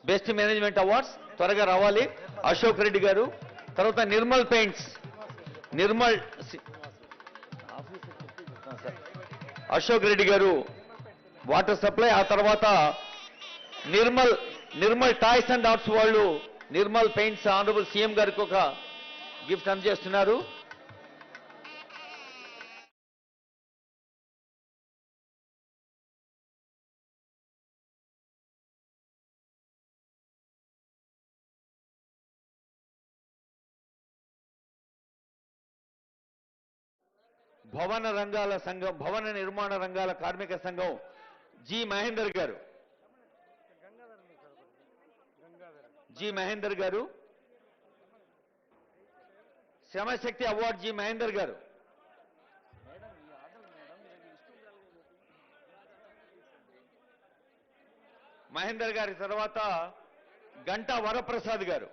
best management awards త్వరగా రావాలి. అశోక్ రెడ్డి గారు. తర్వాత Nirmal Paints, Nirmal Ashok Reddy garu water supply. ఆ తర్వాత నిర్మల్ టాయ్స్ అండ్ ఆర్ట్స్ వాళ్ళు నిర్మల్ పెయింట్స్ ఆనరబుల్ సీఎం గారికి ఒక గిఫ్ట్ అందజేస్తున్నారు. భవన రంగాల సంఘం, భవన నిర్మాణ రంగాల కార్మిక సంఘం జి మహేందర్ గారు. జి మహేందర్ గారు. శ్రమశక్తి అవార్డు జి మహేందర్ గారు. మహేందర్ గారి తర్వాత గంటా వరప్రసాద్ గారు.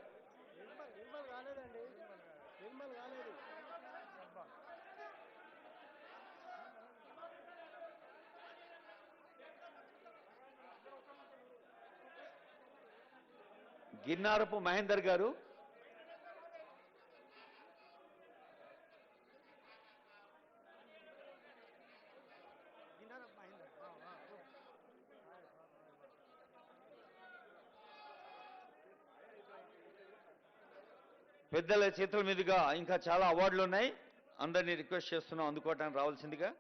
గిన్నారపు మహేందర్ గారు. పెద్దల చేతుల మీదుగా ఇంకా చాలా అవార్డులు ఉన్నాయి. అందరినీ రిక్వెస్ట్ చేస్తున్నాం అందుకోవటానికి రావాల్సిందిగా.